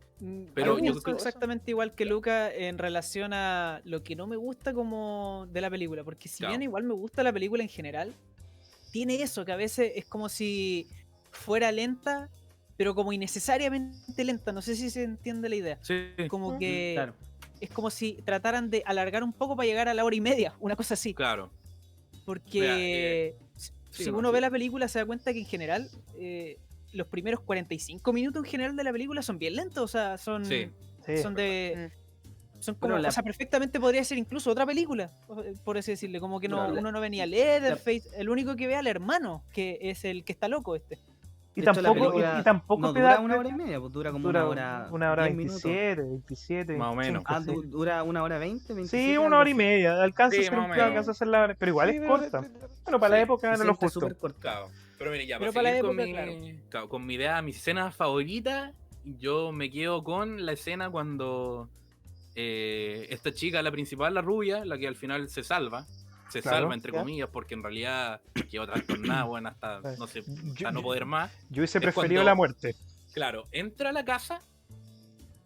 Pero A mí me yo pasó creo- exactamente igual que Luca en relación a lo que no me gusta como de la película, porque si Claro. bien igual me gusta la película en general, tiene eso que a veces es como si fuera lenta, pero como innecesariamente lenta, no sé si se entiende la idea. Sí, Como que Claro. es como si trataran de alargar un poco para llegar a la hora y media, una cosa así. claro. Porque sí, si no, uno sí. ve la película se da cuenta que en general los primeros 45 minutos en general de la película son bien lentos, o sea, son, Sí. Sí. son de... Son como, Bueno, la- o sea, perfectamente podría ser incluso otra película, por así decirle, como que no, Claro, uno no venía a Leatherface, el único que ve al hermano, que es el que está loco este. Y De hecho, la tampoco, película y tampoco no te dura da. una hora y media, pues dura como Dura una hora 1 hora 10 minutos. 27, Más o menos. 25, sí. Dura una hora 20, 27. Sí, algo 1 hora y así. media. Alcanza Sí, a ser, más o menos. alcanza a ser la hora, pero igual es corta. Bueno, para la Sí, época Se era lo siente justo. súper corta. Claro. Pero mire, ya, Pero para para la seguir con, época, claro, con mi idea, mis escenas favoritas, yo me quedo con la escena cuando esta chica, la principal, la rubia, la que al final se salva, Claro, entre ya. comillas, porque en realidad quedó trastornada, bueno, hasta no sé, hasta no poder más. Yo hubiese Es preferido cuando- la muerte. Claro, entra a la casa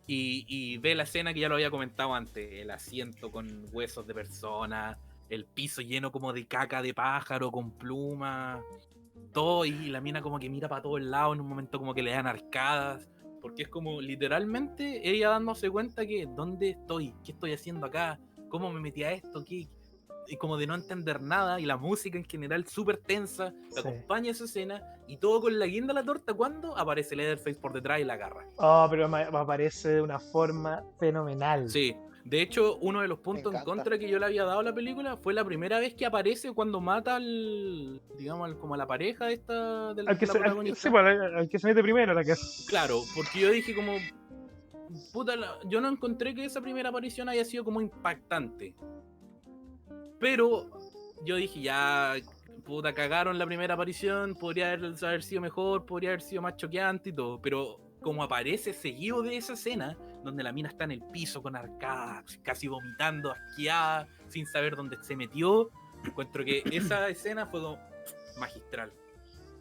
y ve la escena que ya lo había comentado antes, el asiento con huesos de personas, el piso lleno como de caca de pájaro con plumas, todo, y la mina como que mira para todos lados, en un momento como que le dan arcadas, porque es como literalmente ella dándose cuenta que ¿dónde estoy? ¿Qué estoy haciendo acá? ¿Cómo me metí a esto? ¿Qué? Y como de no entender nada, y la música en general súper tensa, Sí. acompaña esa escena, y todo con la guinda a la torta cuando aparece Leatherface por detrás y la agarra. Oh, pero me aparece de una forma fenomenal. Sí, De hecho, uno de los Me puntos en encanta. contra que yo le había dado a la película fue la primera vez que aparece cuando mata como a la pareja esta de Al que la se, protagonista. sí, pues, al que se mete primero, la que Claro, porque yo dije como, puta, yo no encontré que esa primera aparición haya sido como impactante. Pero yo dije, ya, puta, cagaron la primera aparición, podría haber sido mejor, podría haber sido más choqueante y todo, pero como aparece seguido de esa escena, donde la mina está en el piso con arcadas, casi vomitando, asqueada, sin saber dónde se metió, encuentro que esa escena fue como magistral.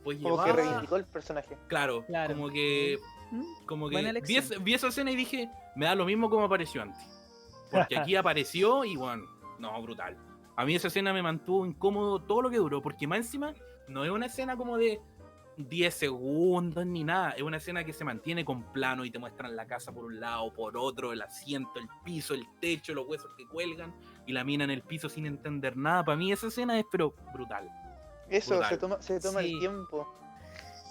Pues Como que llevaba, reivindicó el personaje. claro, Claro. como que Buena vi, elección. vi esa escena y dije, me da lo mismo como apareció antes. Porque aquí apareció y bueno, no, brutal. A mí esa escena me mantuvo incómodo todo lo que duró, porque más encima no es una escena como de 10 segundos ni nada, es una escena que se mantiene con plano y te muestran la casa por un lado, por otro, el asiento, el piso, el techo, los huesos que cuelgan y la mina en el piso sin entender nada. Para mí esa escena es pero brutal. Eso, Brutal. se toma Sí. el tiempo.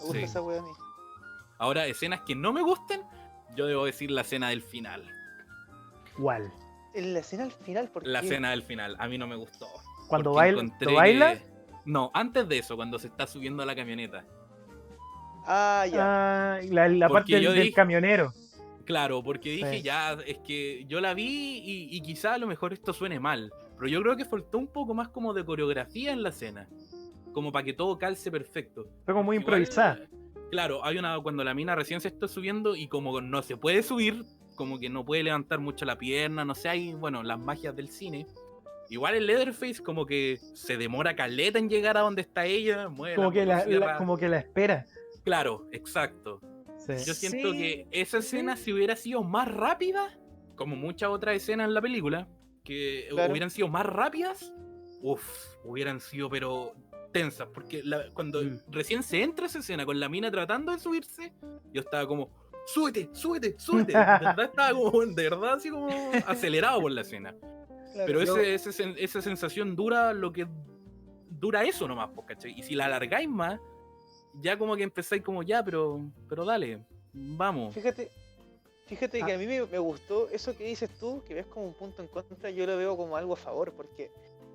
Me gusta Sí. esa wea a mí. Ahora, escenas que no me gusten, yo debo decir la escena del final. ¿Cuál? En la escena al final, ¿por La qué? escena del final, a mí no me gustó. ¿Cuando Porque baila? encontré ¿Lo baila? que- No, antes de eso, cuando se está subiendo a la camioneta. Ah, ya. Ah, la parte Porque yo del dije- camionero. Claro, porque dije, Sí. ya, es que yo la vi y quizá a lo mejor esto suene mal, pero yo creo que faltó un poco más como de coreografía en la escena, como para que todo calce perfecto. Fue como muy Igual, improvisada. claro, hay una cuando la mina recién se está subiendo y como no se puede subir, como que no puede levantar mucho la pierna, no sé, hay, bueno, las magias del cine. Igual el Leatherface como que se demora caleta en llegar a donde está ella, mueve Como la que motosierra. como que la espera. Claro, exacto. Sí. Yo siento Sí, que esa sí, escena, si hubiera sido más rápida, como muchas otras escenas en la película, que Claro. hubieran sido más rápidas, hubieran sido pero tensas, porque cuando recién se entra esa escena con la mina tratando de subirse, yo estaba como, súbete, súbete, súbete. De verdad estaba como, de verdad así como acelerado por la escena. Claro. Pero Yo- esa sensación dura lo que dura eso nomás, pues, ¿cachai? Y si la alargáis más, ya como que empezáis como ya, pero dale, vamos. Fíjate que Ah. a mí me gustó eso que dices tú, que ves como un punto en contra, yo lo veo como algo a favor, porque,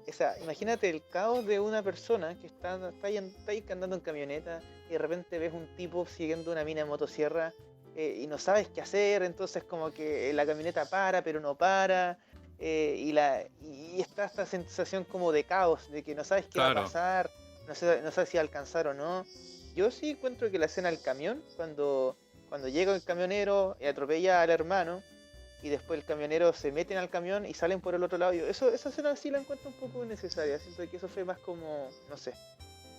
o sea, imagínate el caos de una persona que está ahí andando en camioneta y de repente ves un tipo siguiendo una mina en motosierra y no sabes qué hacer, entonces como que la camioneta para, pero no para, y está esta sensación como de caos, de que no sabes qué va a Claro. pasar, no sabes si va a alcanzar o no. Yo sí encuentro que la escena del camión, cuando llega el camionero y atropella al hermano y después el camionero se meten al camión y salen por el otro lado, esa escena sí la encuentro un poco innecesaria, siento que eso fue más como, no sé,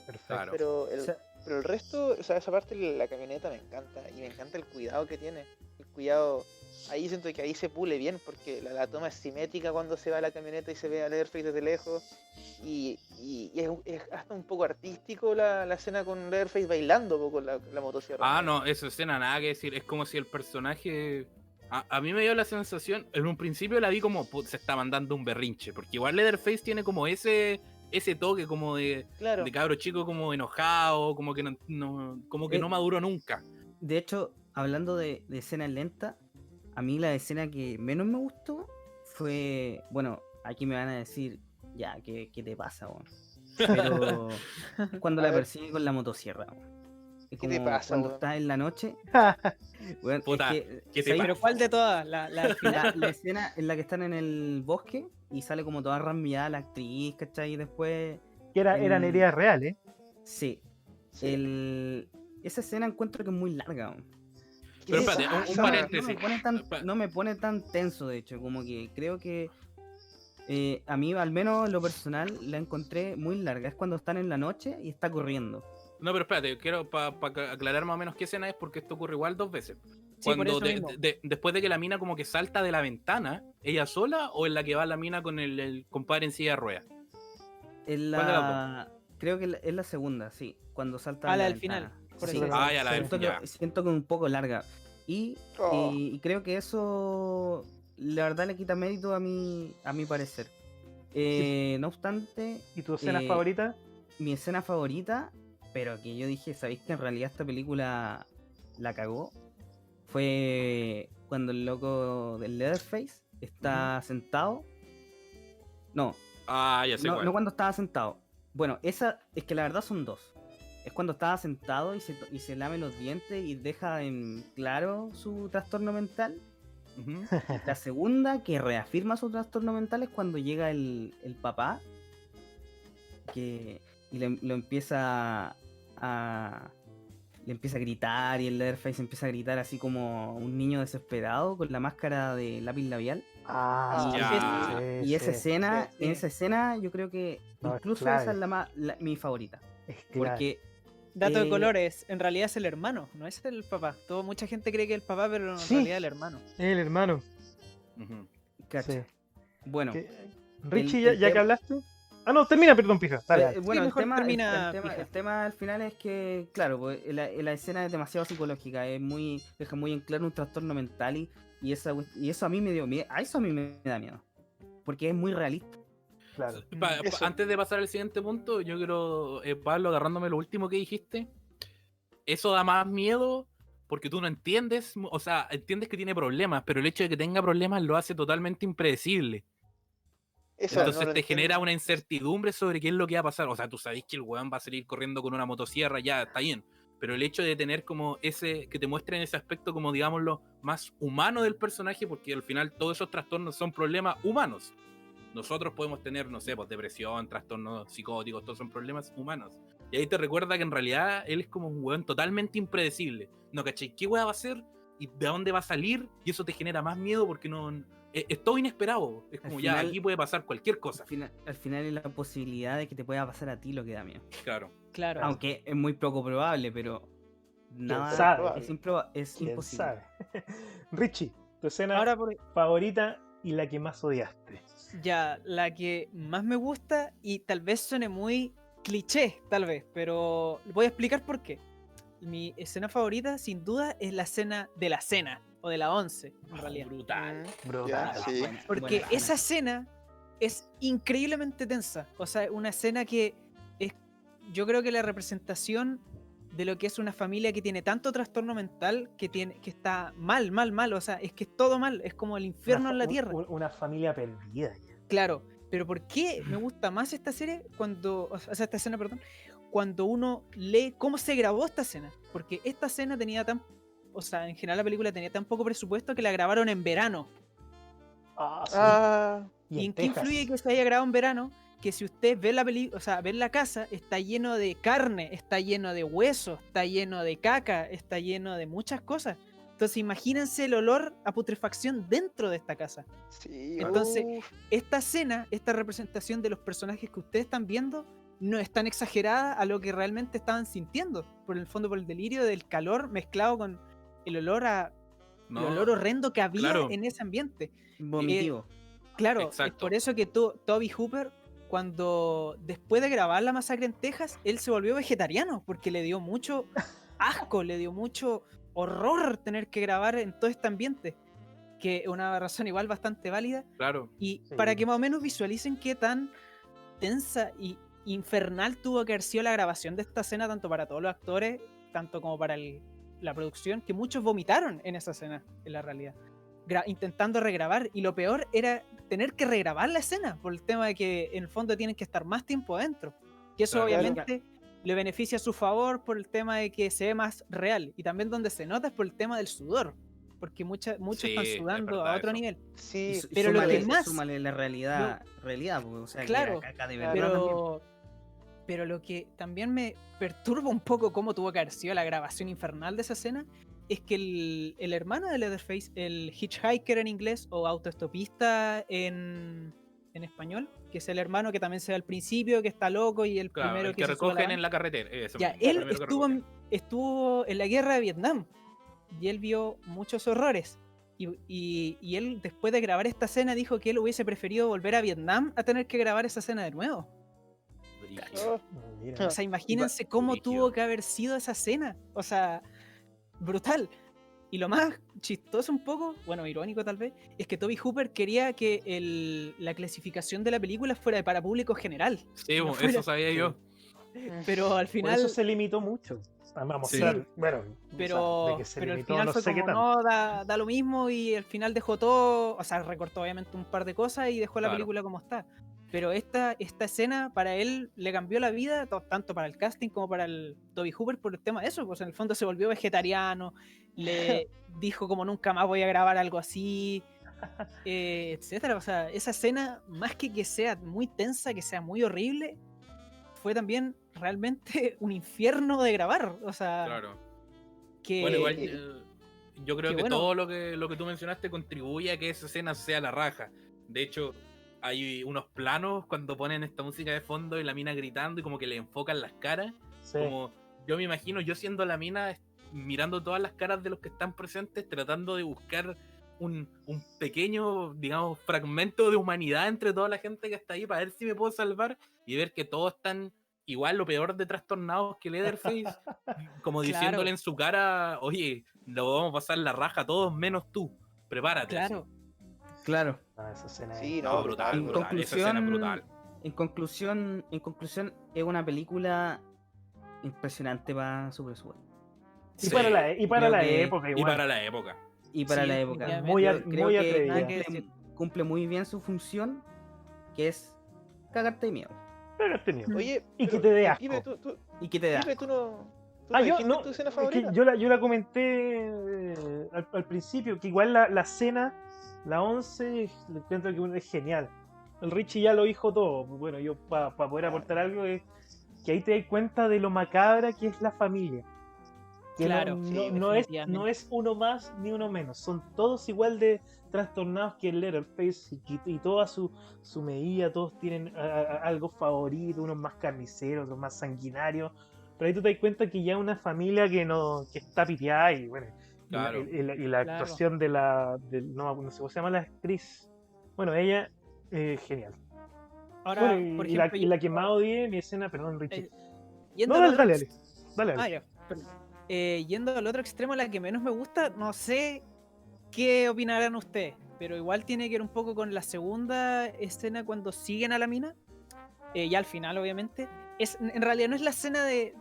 Perfecto. Claro. pero O sea, el resto, o sea, esa parte de la camioneta me encanta y me encanta el cuidado que tiene, el cuidado, ahí siento que ahí se pule bien porque la toma es simétrica cuando se va a la camioneta y se ve a Leatherface desde lejos y es hasta un poco artístico la escena con Leatherface bailando con la motosierra. Ah, no, esa escena nada que decir, es como si el personaje... A mí me dio la sensación, en un principio la vi como se está mandando un berrinche, porque igual Leatherface tiene como ese toque como Claro. de cabro chico como enojado, como que no maduró nunca. de hecho, hablando de escenas lentas, a mí la escena que menos me gustó fue. Bueno, aquí me van a decir, ya, ¿qué te pasa, weón? Pero es cuando A la ver. persigue con la motosierra, weón. Es ¿Qué te como pasa, cuando weón? está en la noche. Weón, Puta, es que, ¿qué te ¿sabes? pasa? pero ¿cuál de todas? La al final. La escena en la que están en el bosque y sale como toda ramillada la actriz, ¿cachai? Y después. Que eran en- heridas reales. Sí. Sí. Esa escena encuentro que es muy larga, weón. ¿Qué Pero te espérate, un pasa? paréntesis. No me pone tan tenso, de hecho, como que creo que a mí, al menos en lo personal, la encontré muy larga. Es cuando están en la noche y está corriendo. No, pero espérate, quiero para aclarar más o menos qué escena es, porque esto ocurre igual dos veces. Sí, por Cuando eso mismo. después de que la mina como que salta de la ventana, ¿ella sola o en la que va la mina con el compadre en silla de ruedas? Es ¿Cuál de las la... Creo que es la segunda, sí. Cuando salta Ah, de la la del final, ventana. por Sí, eso. Ah, ya, la del siento, ya. siento que es un poco larga. Y, Oh. y creo que eso, la verdad, le quita mérito a mi parecer. No obstante, ¿Y tu escena Eh, favorita? mi escena favorita, pero que yo dije, ¿sabéis que en realidad esta película la cagó? Fue cuando el loco del Leatherface está sentado. No, Ya sé no, cuál. no cuando estaba sentado. Bueno, esa es que la verdad son dos. Es cuando estaba sentado y se lame los dientes y deja en claro su trastorno mental. Ujú. La segunda, que reafirma su trastorno mental, es cuando llega el papá y lo empieza le empieza a gritar, y el Leatherface empieza a gritar así como un niño desesperado con la máscara de lápiz labial. Ah, ya. Y esa escena, sí. en esa escena yo creo que No, es incluso clave. esa es mi favorita. Es clave. Porque Dato de Eh, colores, en realidad es el hermano, no es el papá. Mucha gente cree que es el papá, pero en Sí. realidad es el hermano. El hermano. Ujú. cacha. Sí. Bueno, Richie, el ya que tema- hablaste. Ah, no, termina, perdón, pija. Dale, dale. bueno, mejor termina, el Pija. tema al final es que, claro, pues, la escena es demasiado psicológica, deja muy en claro un trastorno mental y eso a mí me dio miedo, a eso a mí me da miedo, porque es muy realista. Claro. Eso. Antes de pasar al siguiente punto, yo quiero, Pablo, agarrándome lo último que dijiste, eso da más miedo porque tú no entiendes, o sea, entiendes que tiene problemas, pero el hecho de que tenga problemas lo hace totalmente impredecible. Eso Entonces no lo te genera entiendo. una incertidumbre sobre qué es lo que va a pasar. O sea, tú sabes que el weón va a salir corriendo con una motosierra, ya está bien. Pero el hecho de tener como que te muestren ese aspecto como, digámoslo, más humano del personaje, porque al final todos esos trastornos son problemas humanos. Nosotros podemos tener, no sé, pues depresión, trastornos psicóticos, todos son problemas humanos. Y ahí te recuerda que en realidad él es como un weón totalmente impredecible. No caché qué weá va a hacer y de dónde va a salir, y eso te genera más miedo porque no. Es todo inesperado. Es Al como final- ya, aquí puede pasar cualquier cosa. Al final es la posibilidad de que te pueda pasar a ti lo que da miedo. Claro. Claro. Aunque es muy poco probable, pero nada sabe? es ¿Quién imposible. sabe? Richie, tu escena Ahora por favorita y la que más odiaste. ya, la que más me gusta y tal vez suene muy cliché, tal vez, pero voy a explicar por qué. Mi escena favorita, sin duda, es la escena de la cena, o de la 11, en realidad. Brutal. Brutal. Ya, sí. Porque esa escena es increíblemente tensa. O sea, una escena que es, yo creo que la representación de lo que es una familia que tiene tanto trastorno mental, que está mal. O sea, es que es todo mal. Es como el infierno en la tierra. Una familia perdida. Claro. Pero ¿por qué me gusta más esta serie esta escena, perdón, cuando uno lee cómo se grabó esta escena? Porque esta escena tenía en general la película tenía tan poco presupuesto que la grabaron en verano. Ah, ¿Y en qué influye que se haya grabado en verano? Que si usted ve ve la casa, está lleno de carne, está lleno de huesos, está lleno de caca, está lleno de muchas cosas. Entonces imagínense el olor a putrefacción dentro de esta casa. sí. Entonces, uf. Esta escena, esta representación de los personajes que ustedes están viendo, no es tan exagerada a lo que realmente estaban sintiendo. Por el fondo, por el delirio del calor mezclado con el olor el olor horrendo que había claro. en ese ambiente. Vomitivo. Claro, Exacto. es por eso que Toby Hooper, cuando después de grabar La Masacre en Texas, él se volvió vegetariano porque le dio mucho asco, le dio mucho horror tener que grabar en todo este ambiente, que es una razón igual bastante válida. Claro. Y Sí. para que más o menos visualicen qué tan tensa y infernal tuvo que haber sido la grabación de esta escena, tanto para todos los actores, tanto como para la producción, que muchos vomitaron en esa escena, en la realidad, intentando regrabar. Y lo peor era tener que regrabar la escena, por el tema de que en el fondo tienen que estar más tiempo adentro. Que eso Claro. obviamente le beneficia a su favor por el tema de que se ve más real. Y también donde se nota es por el tema del sudor, porque muchos Sí, están es sudando verdad a otro eso. nivel. Sí, pero lo que más- súmale la realidad, porque, o sea, Claro, que era caca de verdad también. pero lo que también me perturba un poco cómo tuvo que haber sido la grabación infernal de esa escena es que el hermano de Leatherface, el hitchhiker en inglés o autoestopista en español, que es el hermano que también se ve al principio, que está loco y el Claro, primero el que que se sube a la recogen van. en la carretera. Eso Ya, mismo, el él primero que estuvo recogen. en la guerra de Vietnam y él vio muchos horrores. Y él, después de grabar esta escena, dijo que él hubiese preferido volver a Vietnam a tener que grabar esa escena de nuevo. Brígido. Oh, Mira. O sea, imagínense cómo brígido. tuvo que haber sido esa escena. O sea, brutal. Y lo más chistoso un poco, bueno, irónico tal vez, es que Toby Hooper quería que la clasificación de la película fuera para público general. Sí, No bo, fuera- eso sabía yo. Pero al Por final... eso se limitó mucho. a mostrar, Sí. bueno, o sea, Pero, de que se pero al limitó final no fue sé qué como, tanto. no, da lo mismo y al final dejó todo, o sea, recortó obviamente un par de cosas y dejó la Claro. película como está. Pero esta escena para él le cambió la vida, tanto para el casting como para el Toby Hooper por el tema de eso, pues en el fondo se volvió vegetariano, le dijo como nunca más voy a grabar algo así, etcétera. O sea, esa escena, más que sea muy tensa, que sea muy horrible, fue también realmente un infierno de grabar. O sea, Claro. que Bueno, igual Eh, yo creo que que bueno. todo lo que tú mencionaste contribuye a que esa escena sea la raja. De hecho, hay unos planos cuando ponen esta música de fondo y la mina gritando y como que le enfocan las caras. Sí. Como yo me imagino yo siendo la mina mirando todas las caras de los que están presentes, tratando de buscar un pequeño, digamos, fragmento de humanidad entre toda la gente que está ahí para ver si me puedo salvar y ver que todos están igual lo peor de trastornados que Leatherface, como diciéndole Claro, en su cara, oye, lo vamos a pasar la raja todos menos tú, prepárate. así. claro. Claro. No, esa escena Sí, es no, No, brutal, brutal, En brutal. esa escena es conclusión, brutal. en conclusión, es una película impresionante para su presupuesto. Y Sí. para Creo la que- época Y igual. para la época. Y para Sí, la época. definitivamente. Yo creo muy que atrevida. Nada que decir. cumple muy bien su función, que es cagarte de miedo. Pero has tenido. Oye, Y que pero, te dé Pipe, asco. Y que te da. Pipe, tú no Ah, yo dijiste no, tu escena es que favorita. yo la comenté al principio, que igual la cena, la 11, le encuentro que es genial. El Richie ya lo dijo todo. Bueno, yo para poder aportar algo es que ahí te das cuenta de lo macabra que es la familia. Que Claro, sí, no es definitivamente. uno más ni uno menos. Son todos igual de trastornados que el Leatherface y toda su medida, todos tienen algo favorito, unos más carniceros, otros más sanguinarios. Pero ahí tú te das cuenta que ya es una familia que está piteada y bueno, Claro. y la Claro. actuación no sé cómo se llama la actriz. Bueno, ella, genial. Ahora, Bueno, por y ejemplo, la que más odié, mi escena, perdón, Richie. yendo No, al dale, otro dale, dale. Ah, ya, perdón. Yendo al otro extremo, la que menos me gusta, no sé qué opinarán ustedes, pero igual tiene que ver un poco con la segunda escena cuando siguen a la mina, ya al final obviamente. En realidad no es la escena de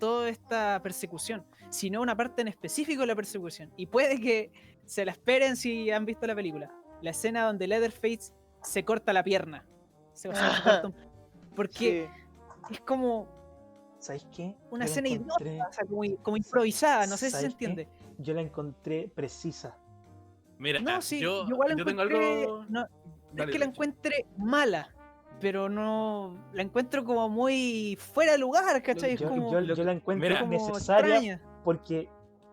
toda esta persecución, sino una parte en específico de la persecución. Y puede que se la esperen si han visto la película. La escena donde Leatherface se corta la pierna. O sea, se corta porque Sí. es como ¿Sabéis qué? una Yo la escena encontré- idiota, o sea, como improvisada, no sé si se ¿Sabéis qué? entiende. Yo la encontré precisa. Mira, No, sí, yo yo igual la tengo encontré, algo. no es Dale, que la Richie. encuentre mala, pero no, la encuentro como muy fuera de lugar, ¿cachai? Es como, Yo la encuentro Mira. como necesaria extraña. porque,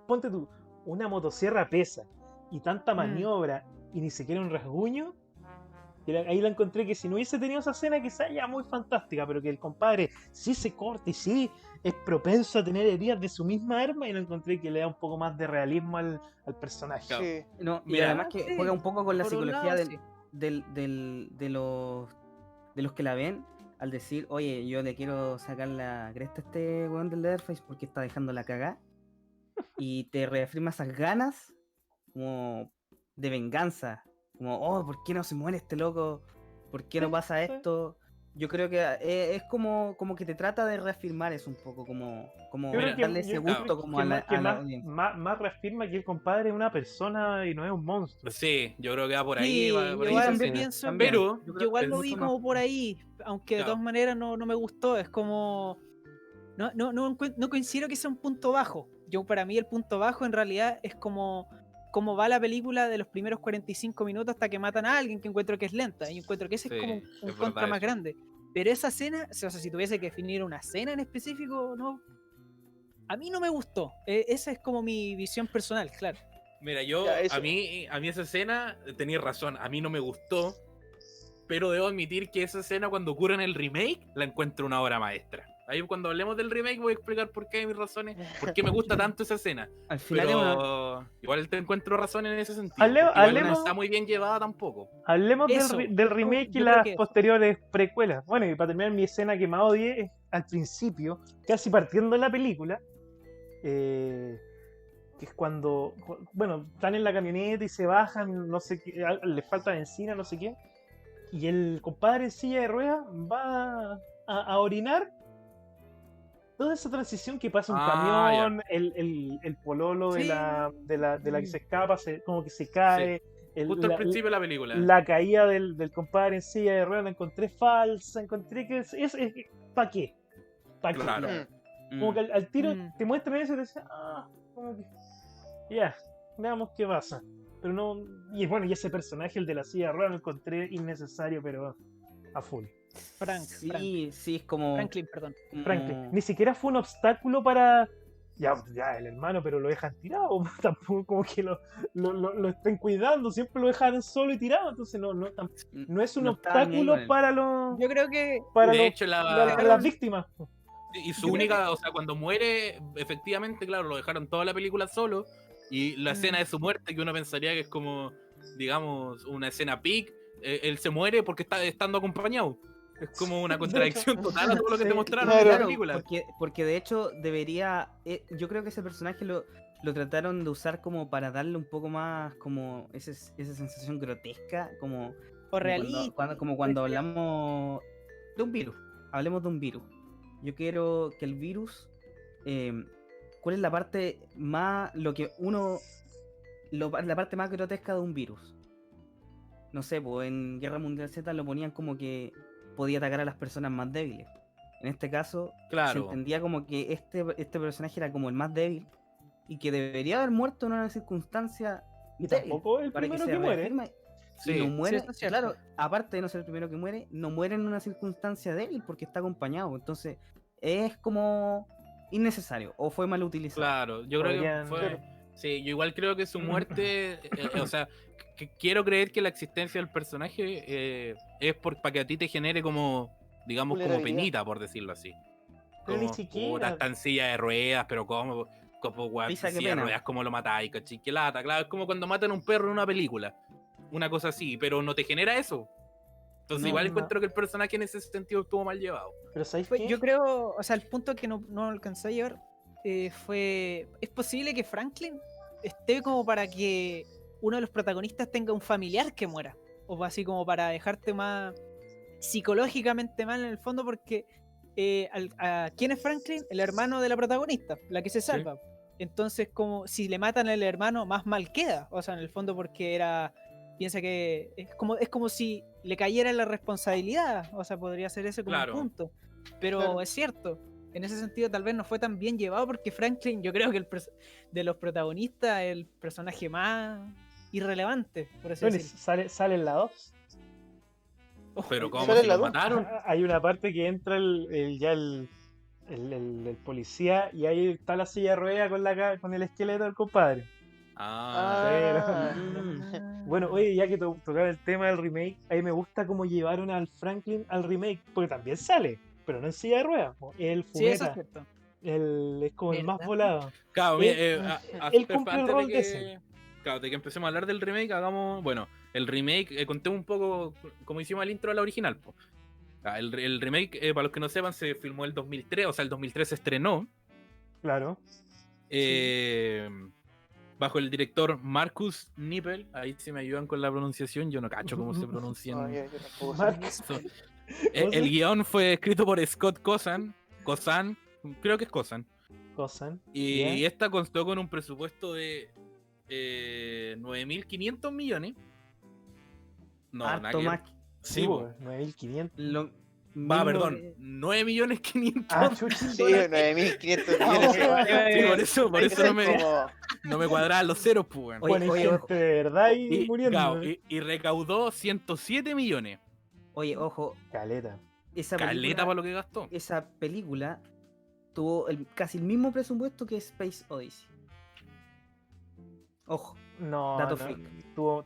ponte tú, una motosierra pesa y tanta maniobra y ni siquiera un rasguño. Ahí la encontré que si no hubiese tenido esa escena quizás ya muy fantástica, pero que el compadre sí se corta y sí es propenso a tener heridas de su misma arma y lo encontré que le da un poco más de realismo al personaje. Claro. Sí. No, y Mira. además que Sí, juega un poco con la por un psicología lado, sí. de los que la ven al decir, oye, yo le quiero sacar la cresta a este weón del Leatherface porque está dejando la cagá. Y te reafirma esas ganas como de venganza. Como, oh, ¿por qué no se muere este loco? ¿Por qué no Sí, pasa sí. esto? Yo creo que es como que te trata de reafirmar eso un poco, como Yo creo que, darle ese yo gusto creo como que a la más, audiencia. más reafirma que el compadre es una persona y no es un monstruo. Sí, yo creo que va por Sí, ahí. Va por ahí igual esa sí, escena. pienso, también. Pero, Yo yo creo igual que lo es vi mucho como más- por ahí, aunque de Claro. todas maneras no me gustó, es como, no coincido que sea un punto bajo. Yo para mí el punto bajo en realidad es como va la película de los primeros 45 minutos hasta que matan a alguien, que encuentro que es lenta, y encuentro que ese Sí, es como es un verdad contra más eso. grande. Pero esa escena, o sea, si tuviese que definir una escena en específico, no, a mí no me gustó. Esa es como mi visión personal, claro. Mira, yo, Ya, eso. a mí esa escena, tenías razón, a mí no me gustó, pero debo admitir que esa escena cuando ocurre en el remake, la encuentro una obra maestra. Ahí cuando hablemos del remake voy a explicar por qué mis razones, por qué me gusta tanto esa escena. Al final es una, Pero igual te encuentro razón en ese sentido, Hable- porque igual no hablemos- está muy bien llevada tampoco. Hablemos Eso, del remake y yo creo las que eso. posteriores precuelas. Bueno, y para terminar, mi escena que más odié es al principio, casi partiendo la película, que es cuando, bueno, están en la camioneta y se bajan, no sé qué, les falta benzina, no sé qué, y el compadre en silla de ruedas va a orinar toda esa transición que pasa un Ah, ya. camión, el pololo de Sí. la que se escapa, como que se cae, Justo al principio de la película. la caída del compadre en silla de ruedas la encontré falsa, encontré que ¿para qué? ¿Para qué? Claro. Como que al tiro Mm. te muestran eso y te dicen, como que ya, veamos qué pasa. Pero no, y bueno, y ese personaje, el de la silla de ruedas, lo encontré innecesario, pero a full. Sí, sí, es como. Franklin, perdón. Franklin, ni siquiera fue un obstáculo para. Ya, el hermano, pero lo dejan tirado. Tampoco como que lo estén cuidando, siempre lo dejaron solo y tirado. Entonces no es un No estaban ni ahí con obstáculo él. para los Yo creo que para De los- hecho, las víctimas. y su Yo creo única, o sea, cuando muere, efectivamente, claro, lo dejaron toda la película solo. Y la escena de su muerte, que uno pensaría que es como, digamos, una escena peak, él se muere porque está estando acompañado. Es como una De contradicción total a todo lo que Sí, te mostraron claro. en la Claro, película. porque de hecho debería. Yo creo que ese personaje lo trataron de usar como para darle un poco más como esa sensación grotesca, como, o realista. como cuando hablamos de un virus. Hablemos de un virus. Yo quiero que el virus. ¿Cuál es la parte más. La parte más grotesca de un virus? No sé, pues en Guerra Mundial Z lo ponían como que podía atacar a las personas más débiles. En este caso, se Claro. entendía como que este personaje era como el más débil y que debería haber muerto en una circunstancia Y débil, tampoco el para que primero se que muere. reafirme. Sí. Y no muere, eso es cierto. claro, aparte de no ser el primero que muere, no muere en una circunstancia débil porque está acompañado. Entonces, es como innecesario o fue mal utilizado. Claro, yo creo que Podrían- fue. claro. Sí, yo igual creo que su muerte. O sea, quiero creer que la existencia del personaje es para que a ti te genere como, digamos, como Vulnerabilidad. penita, por decirlo así. Pero ni Como, siquiera. puta, está en silla de ruedas, pero como weón, Risa, qué silla de pena. ruedas, como lo matáis, ¿cachai? Qué lata, claro, es como cuando matan a un perro en una película. Una cosa así, pero no te genera eso. Entonces, No, igual no. encuentro que el personaje en ese sentido estuvo mal llevado. Pero ¿sabéis Pues qué? yo creo, o sea, el punto que no alcancé a llevar fue, es posible que Franklin esté como para que uno de los protagonistas tenga un familiar que muera, o así como para dejarte más psicológicamente mal en el fondo, porque ¿quién es Franklin? El hermano de la protagonista, la que se salva. Entonces, como si le matan al hermano, más mal queda, o sea, en el fondo porque piensa que es como si le cayera la responsabilidad, o sea, podría ser ese como Claro. un punto. Pero Claro. es cierto, en ese sentido tal vez no fue tan bien llevado porque Franklin, yo creo que de los protagonistas, el personaje más irrelevante, por así Bueno, y decirlo. sale en la 2. Pero como ¿Sale si la lo dos? mataron. Hay una parte que entra el policía y ahí está la silla de ruedas con el esqueleto del compadre. Ah. Bueno, oye, ya que tocaba el tema del remake, a mí me gusta cómo llevaron al Franklin al remake, porque también sale, pero no en silla de ruedas, el Sí, eso es fumeta, cierto. es como el más ¿Verdad? volado. Claro, Él- mira, él pero cumple el antes rol de ese. Claro, de que empecemos a hablar del remake, hagamos. Bueno, el remake, contemos un poco como hicimos el intro a la original. Po. El remake, para los que no sepan, se filmó el 2003, o sea, el 2003 se estrenó. Claro. Bajo el director Marcus Nippel. Ahí si me ayudan con la pronunciación, yo no cacho cómo se pronuncian. No, yo tampoco sé. Marcus. El guión fue escrito por Scott Cozan, creo que es Cozan. Cosan. Y ¿ya? esta constó con un presupuesto de 9.500 millones. No, nada Harto que ver. más. Sí, Sí, po. pues, 9.500. Lo Va, mismo perdón, que- 9.500.000. Ah, chucha. Sí, 9.500 millones. Sí, por eso no me, Como- no me cuadraban los ceros, pues, weón. Oye, Bueno, hay oye, gente ojo. de verdad ahí Y, muriendo. claro, y recaudó 107 millones. Oye, ojo, Caleta. esa Caleta película, para lo que gastó. esa película tuvo casi el mismo presupuesto que Space Odyssey. Ojo, No, Dato no, freak.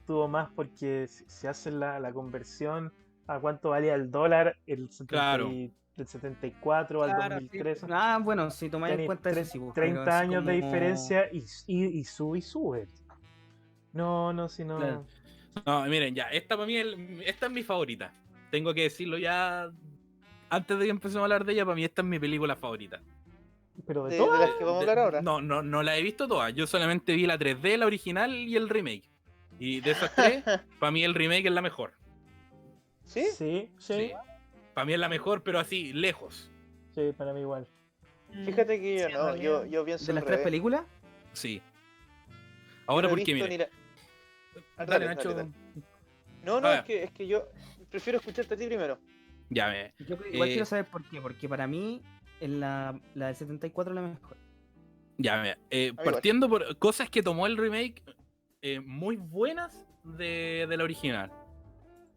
tuvo más porque si hacen la conversión a cuánto valía el dólar Claro. del 74 al Claro, 2003. bueno, si tomáis en Tenéis cuenta eso, sí, pues, 30 pero así años de como- diferencia y sube. No, si no. Claro. No, miren, ya, esta para mí esta es mi favorita. Tengo que decirlo ya. Antes de que empecemos a hablar de ella, para mí esta es mi película favorita. Pero de de todas. las que vamos a hablar ahora. No la he visto todas. Yo solamente vi la 3D, la original y el remake. Y de esas tres, para mí el remake es la mejor. ¿Sí? Sí, Sí. Para mí es la mejor, pero así, lejos. sí, para mí igual. Fíjate que yo Sí, en no, realidad. yo pienso ¿De al las tres revés. películas? Sí. Yo Ahora no he porque, visto mire. Dale, Dale, dale, Nacho. dale. No, A no, ver. es que yo prefiero escucharte a ti primero. Ya, me. Yo igual Eh, quiero saber por qué, porque para mí la del 74 es la mejor. Ya, mira, igual. partiendo por cosas que tomó el remake muy buenas de la original.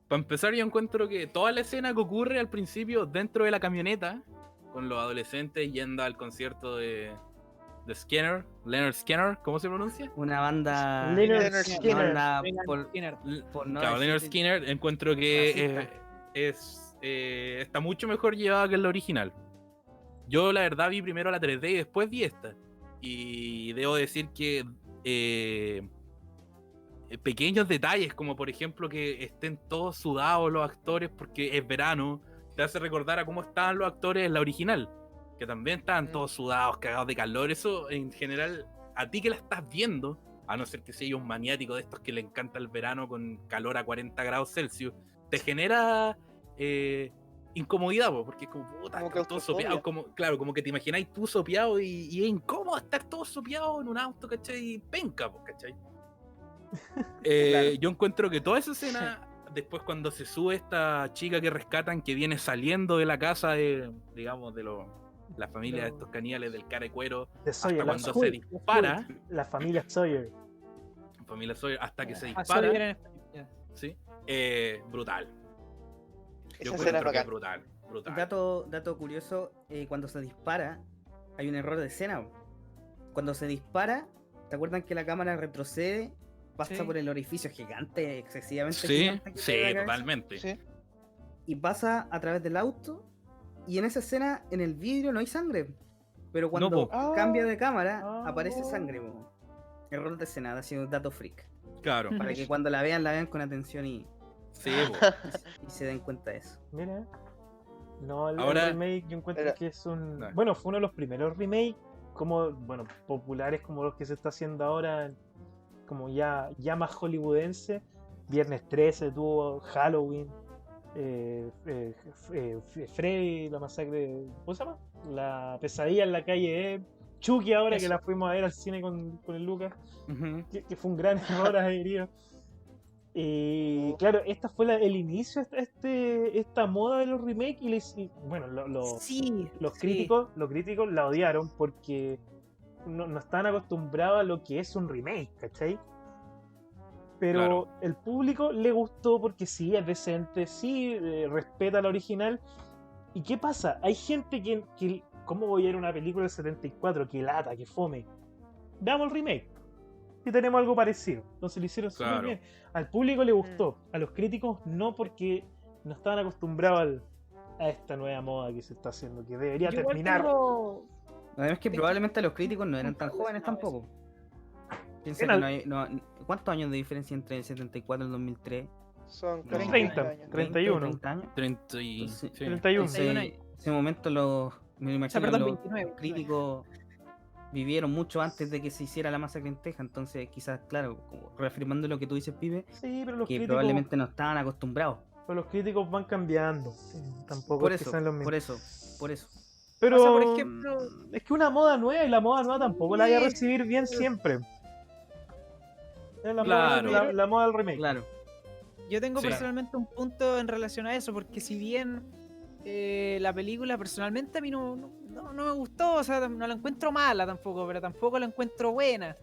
Para empezar, yo encuentro que toda la escena que ocurre al principio dentro de la camioneta, con los adolescentes yendo al concierto de Skinner, Leonard Skinner, ¿cómo se pronuncia? Una banda. Leonard Leonard Skinner. Una banda Leonard por, Skinner. por no Claro, Leonard decir Skinner encuentro que racista. está mucho mejor llevada que la original. Yo la verdad vi primero la 3D y después vi esta. Y debo decir que pequeños detalles, como por ejemplo que estén todos sudados los actores porque es verano, te hace recordar a cómo estaban los actores en la original, que también estaban todos sudados, cagados de calor. Eso en general, a ti que la estás viendo, a no ser que seas un maniático de estos que le encanta el verano con calor a 40 grados Celsius, te genera incomodidad, porque es como, puta, Como están todos claustrofobia. sopeados, como, claro, como que te imagináis tú sopeado y es incómodo estar todo sopeado en un auto, ¿cachai? Y penca, ¿cachai? Claro. Yo encuentro que toda esa escena, después cuando se sube esta chica que rescatan, que viene saliendo de la casa de, digamos, de la familia de estos caníbales del cara de cuero, De Sawyer, hasta la, cuando Sawyer, se dispara, la familia Sawyer. familia Sawyer, hasta que se Ah, Sawyer dispara, en español, ya. ¿sí? Brutal. Yo Esa escena es encuentro que es bacán. brutal, brutal. Dato curioso, cuando se dispara, hay un error de escena. Cuando se dispara, ¿te acuerdan que la cámara retrocede? Pasa Sí. por el orificio gigante, excesivamente Sí, gigante que sí, tiene la cabeza, totalmente. Sí. y pasa a través del auto. Y en esa escena, en el vidrio no hay sangre. Pero cuando po. cambia de cámara, Ah. aparece sangre. Po. Error de escena, ha sido un dato freak. Claro, Para que cuando la vean con atención y sí, po. se den cuenta de eso. Mira. No, el Ahora- remake yo encuentro Era- que es un... Dale. Bueno, fue uno de los primeros remakes como, bueno, populares como los que se está haciendo ahora, como ya más hollywoodense. Viernes 13 tuvo, Halloween, Freddy, la masacre, ¿cómo se llama? La pesadilla en la calle Chucky ahora que Eso. la fuimos a ver al cine con el Lucas, Ujú. que fue un gran error diría. Y claro, esta fue el inicio de esta moda de los remakes y bueno, Sí, los sí. críticos la odiaron porque no están acostumbrados a lo que es un remake, ¿cachai? Pero Claro. el público le gustó porque sí, es decente, sí, respeta la original. ¿Y qué pasa? Hay gente que ¿cómo voy a ir a una película del 74? Que lata, que fome. Veamos el remake. Y tenemos algo parecido. Entonces lo hicieron súper Claro. bien. Al público le gustó, a los críticos no, porque no estaban acostumbrados a esta nueva moda que se está haciendo, que debería Yo igual terminar. tengo- Además que Tengo- probablemente los críticos no eran tan Nunca jóvenes relacionado tampoco. Piensa Eran- que ¿cuántos años de diferencia entre el 74 y el 2003? Son No, casi 30, 30 años. 31. 30 años. 30 y... Entonces, sí. 31. Entonces, 31 en ese momento me O sea, imagino perdón, los 29. críticos vivieron mucho antes de que se hiciera la masacre en Texas, entonces quizás, claro, como reafirmando lo que tú dices, Pipe, Sí, pero los que críticos, probablemente no estaban acostumbrados. van cambiando. Sí, tampoco Por es que eso, sean los mismos. por eso. Pero O sea, por ejemplo, es que una moda nueva y la moda nueva tampoco la voy a Sí. recibir bien siempre. Es la, Claro. moda, la moda del remake. Claro. yo tengo Sí. personalmente un punto en relación a eso, porque si bien la película personalmente a mí no me gustó, o sea, no la encuentro mala tampoco, pero tampoco la encuentro buena.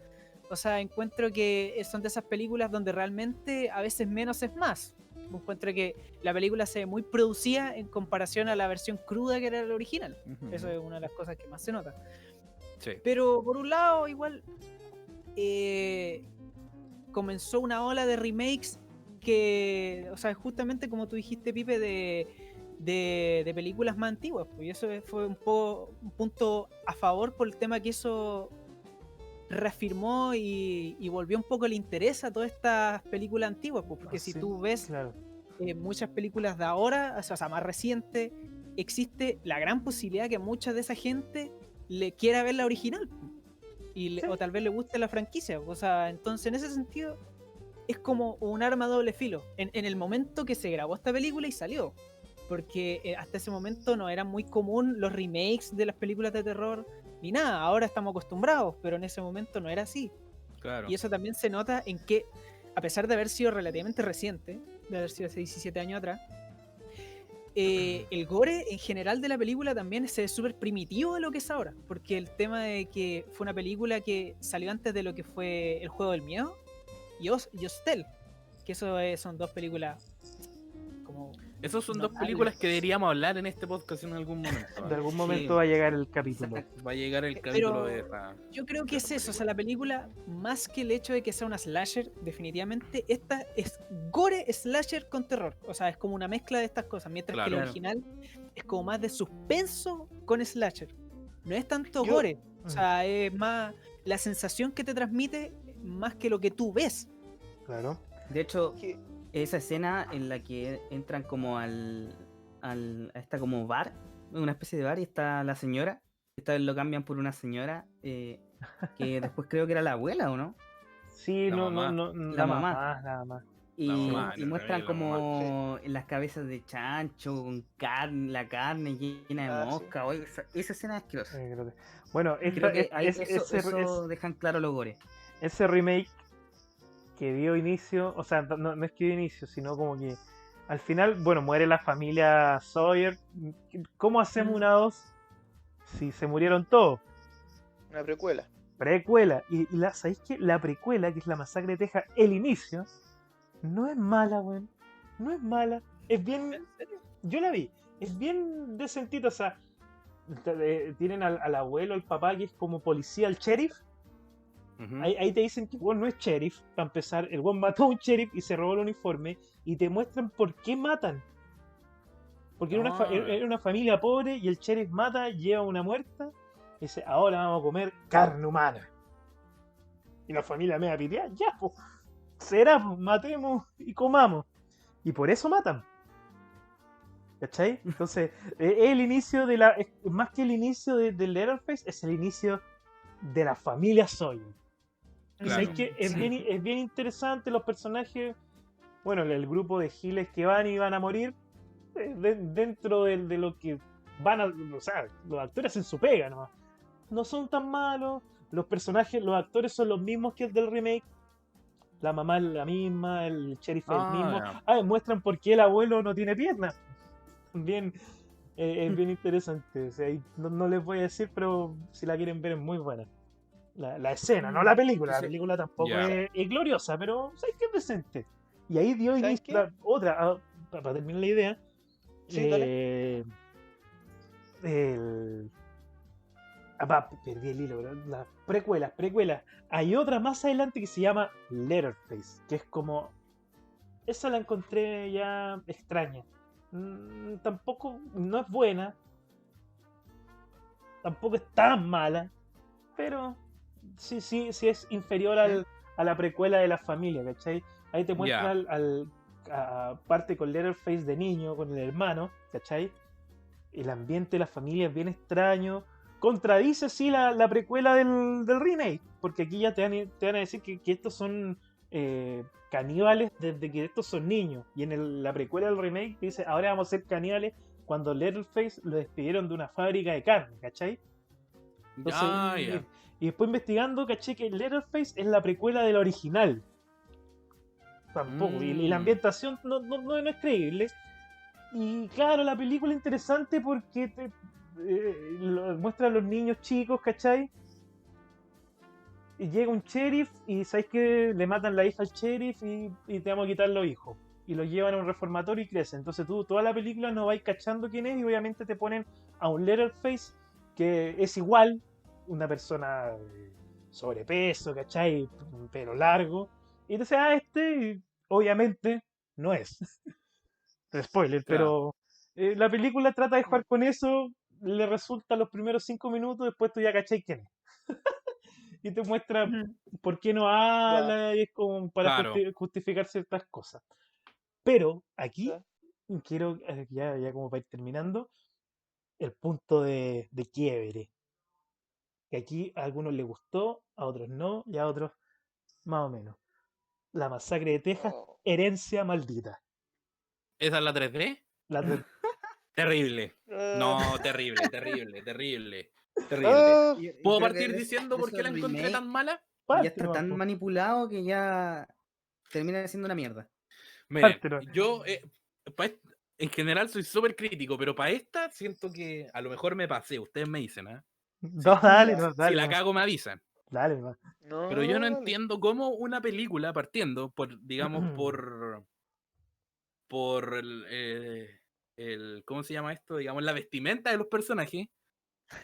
O sea, encuentro que son de esas películas donde realmente a veces menos es más. Encuentro que la película se ve muy producida en comparación a la versión cruda que era la original. Ujú. Eso es una de las cosas que más se nota. Sí. Pero por un lado, igual comenzó una ola de remakes que, o sea, justamente como tú dijiste, Pipe, de películas más antiguas. Pues, y eso fue un punto a favor por el tema que eso reafirmó y volvió un poco el interés a todas estas películas antiguas. Pues, porque si Sí, tú ves claro. muchas películas de ahora, o sea, más reciente, existe la gran posibilidad que mucha de esa gente le quiera ver la original Sí. o tal vez le guste la franquicia. O sea, entonces en ese sentido es como un arma a doble filo en el momento que se grabó esta película y salió. porque hasta ese momento no era muy común los remakes de las películas de terror ni nada. Ahora estamos acostumbrados, pero en ese momento no era así. Claro. Y eso también se nota en que, a pesar de haber sido relativamente reciente, de haber sido hace 17 años atrás, el gore en general de la película también es súper primitivo de lo que es ahora, porque el tema de que fue una película que salió antes de lo que fue El Juego del Miedo y Hostel, que eso son dos películas como Esas son dos notables. películas que deberíamos hablar en este podcast en algún momento. De ¿vale? algún Sí. momento va a llegar el capítulo. Exacto. Va a llegar el Pero capítulo de esa. yo creo que de es esa eso, o sea, la película, más que el hecho de que sea una slasher, definitivamente, esta es gore slasher con terror. O sea, es como una mezcla de estas cosas, mientras que Claro. el original es como más de suspenso con slasher. No es tanto Yo- gore, o sea, es más la sensación que te transmite más que lo que tú ves. Claro. De hecho, Que- esa escena en la que entran como a esta como bar, una especie de bar, y está la señora. Esta vez lo cambian por una señora que después creo que era la abuela, ¿o no? Sí, La no, mamá. la mamá. mamá, nada más. Y, mamá, y en el muestran remake, la mamá. como las cabezas de chancho, con carne, la carne llena de Ah, sí. mosca. Oye, esa escena es asquerosa. Creo que- Bueno, Creo que ahí ese, eso dejan claro los gore. ese remake que dio inicio, o sea, no es que dio inicio, sino como que al final, bueno, muere la familia Sawyer. ¿Cómo hacemos una 2 si se murieron todos? Una precuela. Precuela. ¿Sabéis qué? La precuela, que es la masacre de Texas, el inicio, no es mala, weón. No es mala. Es bien. Yo la vi. Es bien decentita, o sea. Tienen al abuelo, al papá, que es como policía, el sheriff. Ujú. Ahí te dicen que el weón no es sheriff. Para empezar, el weón mató a un sheriff y se robó el uniforme. Y te muestran por qué matan. Porque era una familia pobre y el sheriff mata, lleva una muerta. Y dice, ahora vamos a comer carne humana. Y la familia me va a pitear, ya, pues. Será, pues, matemos y comamos. Y por eso matan. ¿Cachai? Entonces, el inicio de la. Más que el inicio del Leatherface, es el inicio de la familia Sawyer. Y Claro. sabéis que es bien interesante los personajes. Bueno, el grupo de giles que van y van a morir. Dentro de lo que van a. O sea, los actores hacen su pega nomás. No son tan malos. Los personajes, los actores son los mismos que el del remake. La mamá es la misma, el sheriff es el mismo. Ya. Muestran por qué el abuelo no tiene piernas. También es bien interesante. O sea, no les voy a decir, pero si la quieren ver es muy buena. La escena, no la película. La Sí. película tampoco Ya. es gloriosa, pero ¿sabes qué es decente? Y ahí dio ¿Sabes inicio qué? otra, para terminar la idea. Sí, dale. Perdí el hilo, pero las precuelas. Hay otra más adelante que se llama Letterface, que es como. Esa la encontré ya extraña. Tampoco, no es buena. Tampoco es tan mala. Pero sí es inferior a la precuela de la familia, ¿cachai? Ahí te muestra parte con Letterface de niño, con el hermano, ¿cachai? El ambiente de la familia es bien extraño. Contradice, sí, la precuela del remake, porque aquí ya te van a decir que estos son caníbales desde que estos son niños. Y en la precuela del remake dice, ahora vamos a ser caníbales cuando Letterface lo despidieron de una fábrica de carne, ¿cachai? Entonces, Ya. y después investigando, caché que Letterface es la precuela del original. Tampoco, y la ambientación no es creíble. Y claro, la película es interesante porque muestra a los niños chicos, ¿cachai? Y llega un sheriff y ¿sabes qué? Le matan la hija al sheriff y te vamos a quitar los hijos. Y los llevan a un reformatorio y crecen. Entonces tú toda la película no vais cachando quién es y obviamente te ponen a un Letterface que es igual, una persona sobrepeso, ¿cachai? Un pelo largo. Y entonces, y obviamente no es. Spoiler, pero la película trata de jugar con eso, le resulta los primeros 5 minutos, después tú ya cachai quién es. Y te muestra por qué no habla, y es como para Claro. justificar ciertas cosas. Pero aquí Ya. quiero, ya como para ir terminando, el punto de quiebre. Que aquí a algunos les gustó, a otros no, y a otros más o menos. La masacre de Texas, Oh. herencia maldita. ¿Esa es la 3D? La Terrible. Ah, No, terrible, terrible, terrible, terrible. ah, Yo ¿Puedo creo que partir diciendo por qué la encontré tan mala? ya Parte está nomás, tan po. manipulado que ya termina siendo una mierda. Miren, Parte nomás. yo en general soy súper crítico, pero para esta siento que a lo mejor me pasé. Ustedes me dicen, ¿ah? No, dale, ya. no, Si dale, la no. cago, me avisan. Dale, no. Pero yo no No, dale. entiendo cómo una película partiendo por, digamos, por ¿cómo se llama esto? Digamos, la vestimenta de los personajes.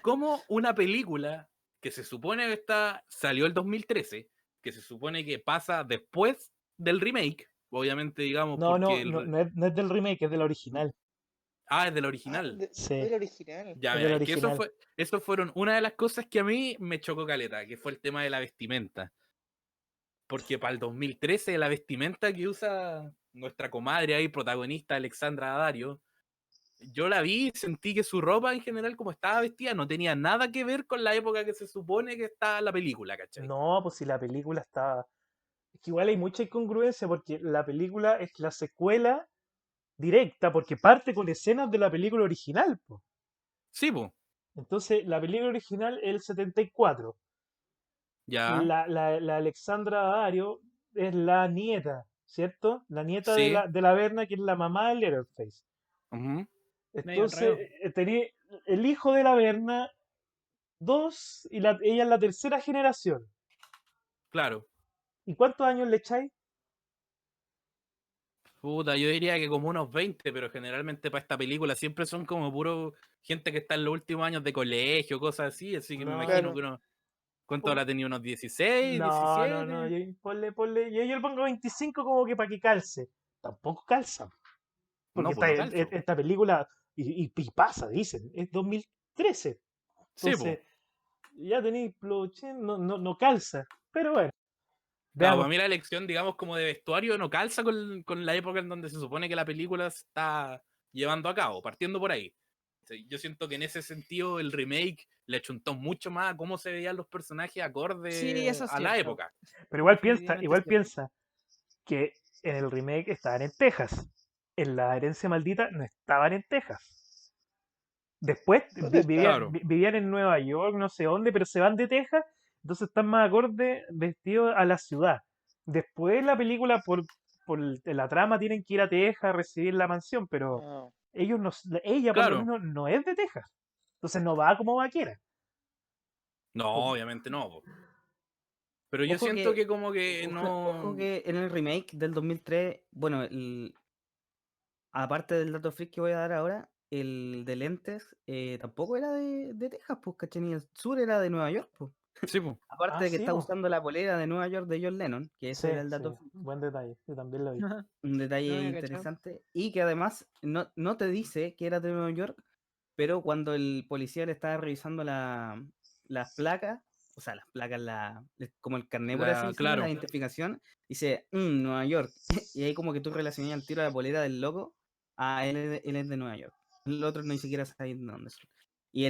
Cómo una película que se supone que salió el 2013, que se supone que pasa después del remake, obviamente, digamos, No, porque no es del remake, es del original. es del Ah, original. Sí, del original. Ya, es mira, del es que original. eso fueron una de las cosas que a mí me chocó caleta, que fue el tema de la vestimenta. Porque para el 2013 la vestimenta que usa nuestra comadre ahí, protagonista Alexandra Daddario, yo la vi y sentí que su ropa en general, como estaba vestida, no tenía nada que ver con la época que se supone que está la película, ¿cachai? No, pues si la película está. Es que igual hay mucha incongruencia porque la película es la secuela directa, porque parte con escenas de la película original, po. Sí, po, Entonces, la película original es el 74. ya, La Alexandra Daddario es la nieta, ¿cierto? La nieta sí, de la Berna, que es la mamá de Leatherface. ujú, Medio Entonces, enredo. tenía el hijo de la Berna, dos, y ella es la tercera generación. claro. ¿Y cuántos años le echáis? Puta, yo diría que como unos 20, pero generalmente para esta película siempre son como puro gente que está en los últimos años de colegio, cosas así que me No, imagino Claro. que ¿cuánto pon- habrá tenido? ¿Unos 16, no, 17? ponle, yo le pongo 25 como que para que calce. Tampoco calza, porque No, pues no calzo. esta película, y pasa, dicen, es 2013. Sí, pues. Entonces, ya tenéis los 80, no calza. Pero bueno, Claro, veamos. para mí la elección, digamos, como de vestuario no calza con la época en donde se supone que la película se está llevando a cabo, partiendo por ahí. Sí, yo siento que en ese sentido el remake le achuntó mucho más a cómo se veían los personajes Sí, acorde eso es a la cierto. época. Pero Definitivamente es igual cierto. piensa que en el remake estaban en Texas. En la herencia maldita no estaban en Texas. Después ¿Dónde está? Claro, vivían en Nueva York, no sé dónde, pero se van de Texas, entonces están más acorde vestidos a la ciudad. Después la película, la trama, tienen que ir a Texas a recibir la mansión, pero Ah, ellos no, ella por lo claro. menos no es de Texas. Entonces no va como vaquera. No, obviamente no, po. Pero yo Ojo siento que, que como que ojo no. que en el remake del 2003, bueno, aparte del dato freak que voy a dar ahora, el de lentes tampoco era de Texas, pues, ¿cachai? Ni el sur era de Nueva York, pues. Sí, po. Ah, Aparte de que sí, está pues. usando la polera de Nueva York de John Lennon, que Sí, ese era el sí, dato freak, buen detalle. Yo también lo vi. un No detalle había cachado. interesante, y que además no te dice que era de Nueva York, pero cuando el policía le estaba revisando las placas, o sea, las placas, como el carné, por así decirlo, la Claro. identificación, dice, Nueva York. Y ahí como que tú relacionas al tiro la polera del loco, él es de Nueva York. El otro ni siquiera sabe de dónde son. Y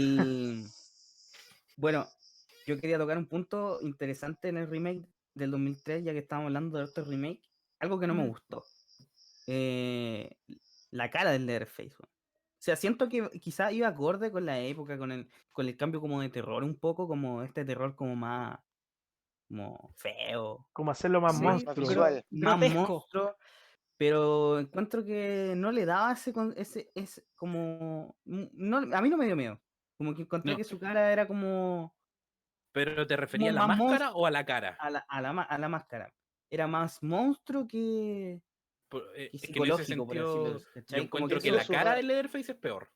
bueno, yo quería tocar un punto interesante en el remake del 2003, ya que estábamos hablando de otro remake, algo que no me Ujú. gustó. Eh, la cara del Leatherface, weón. O sea, siento que quizá iba acorde con la época, con el cambio como de terror, un poco como este terror como más como feo, Como hacerlo más más, Sí, más monstruo. visual. más grotesco. monstruo, pero encuentro que no le daba ese como no, a mí no me dio miedo. Como que encontré No. que su cara era como, ¿Pero te como refería a la más máscara monstruo o a la cara? a la máscara. Era más monstruo que Es que en ese psicológico, por así sentido, decirlo, yo ¿cachai? Como Yo que encuentro que quiero la cara sumar, de Leatherface es peor.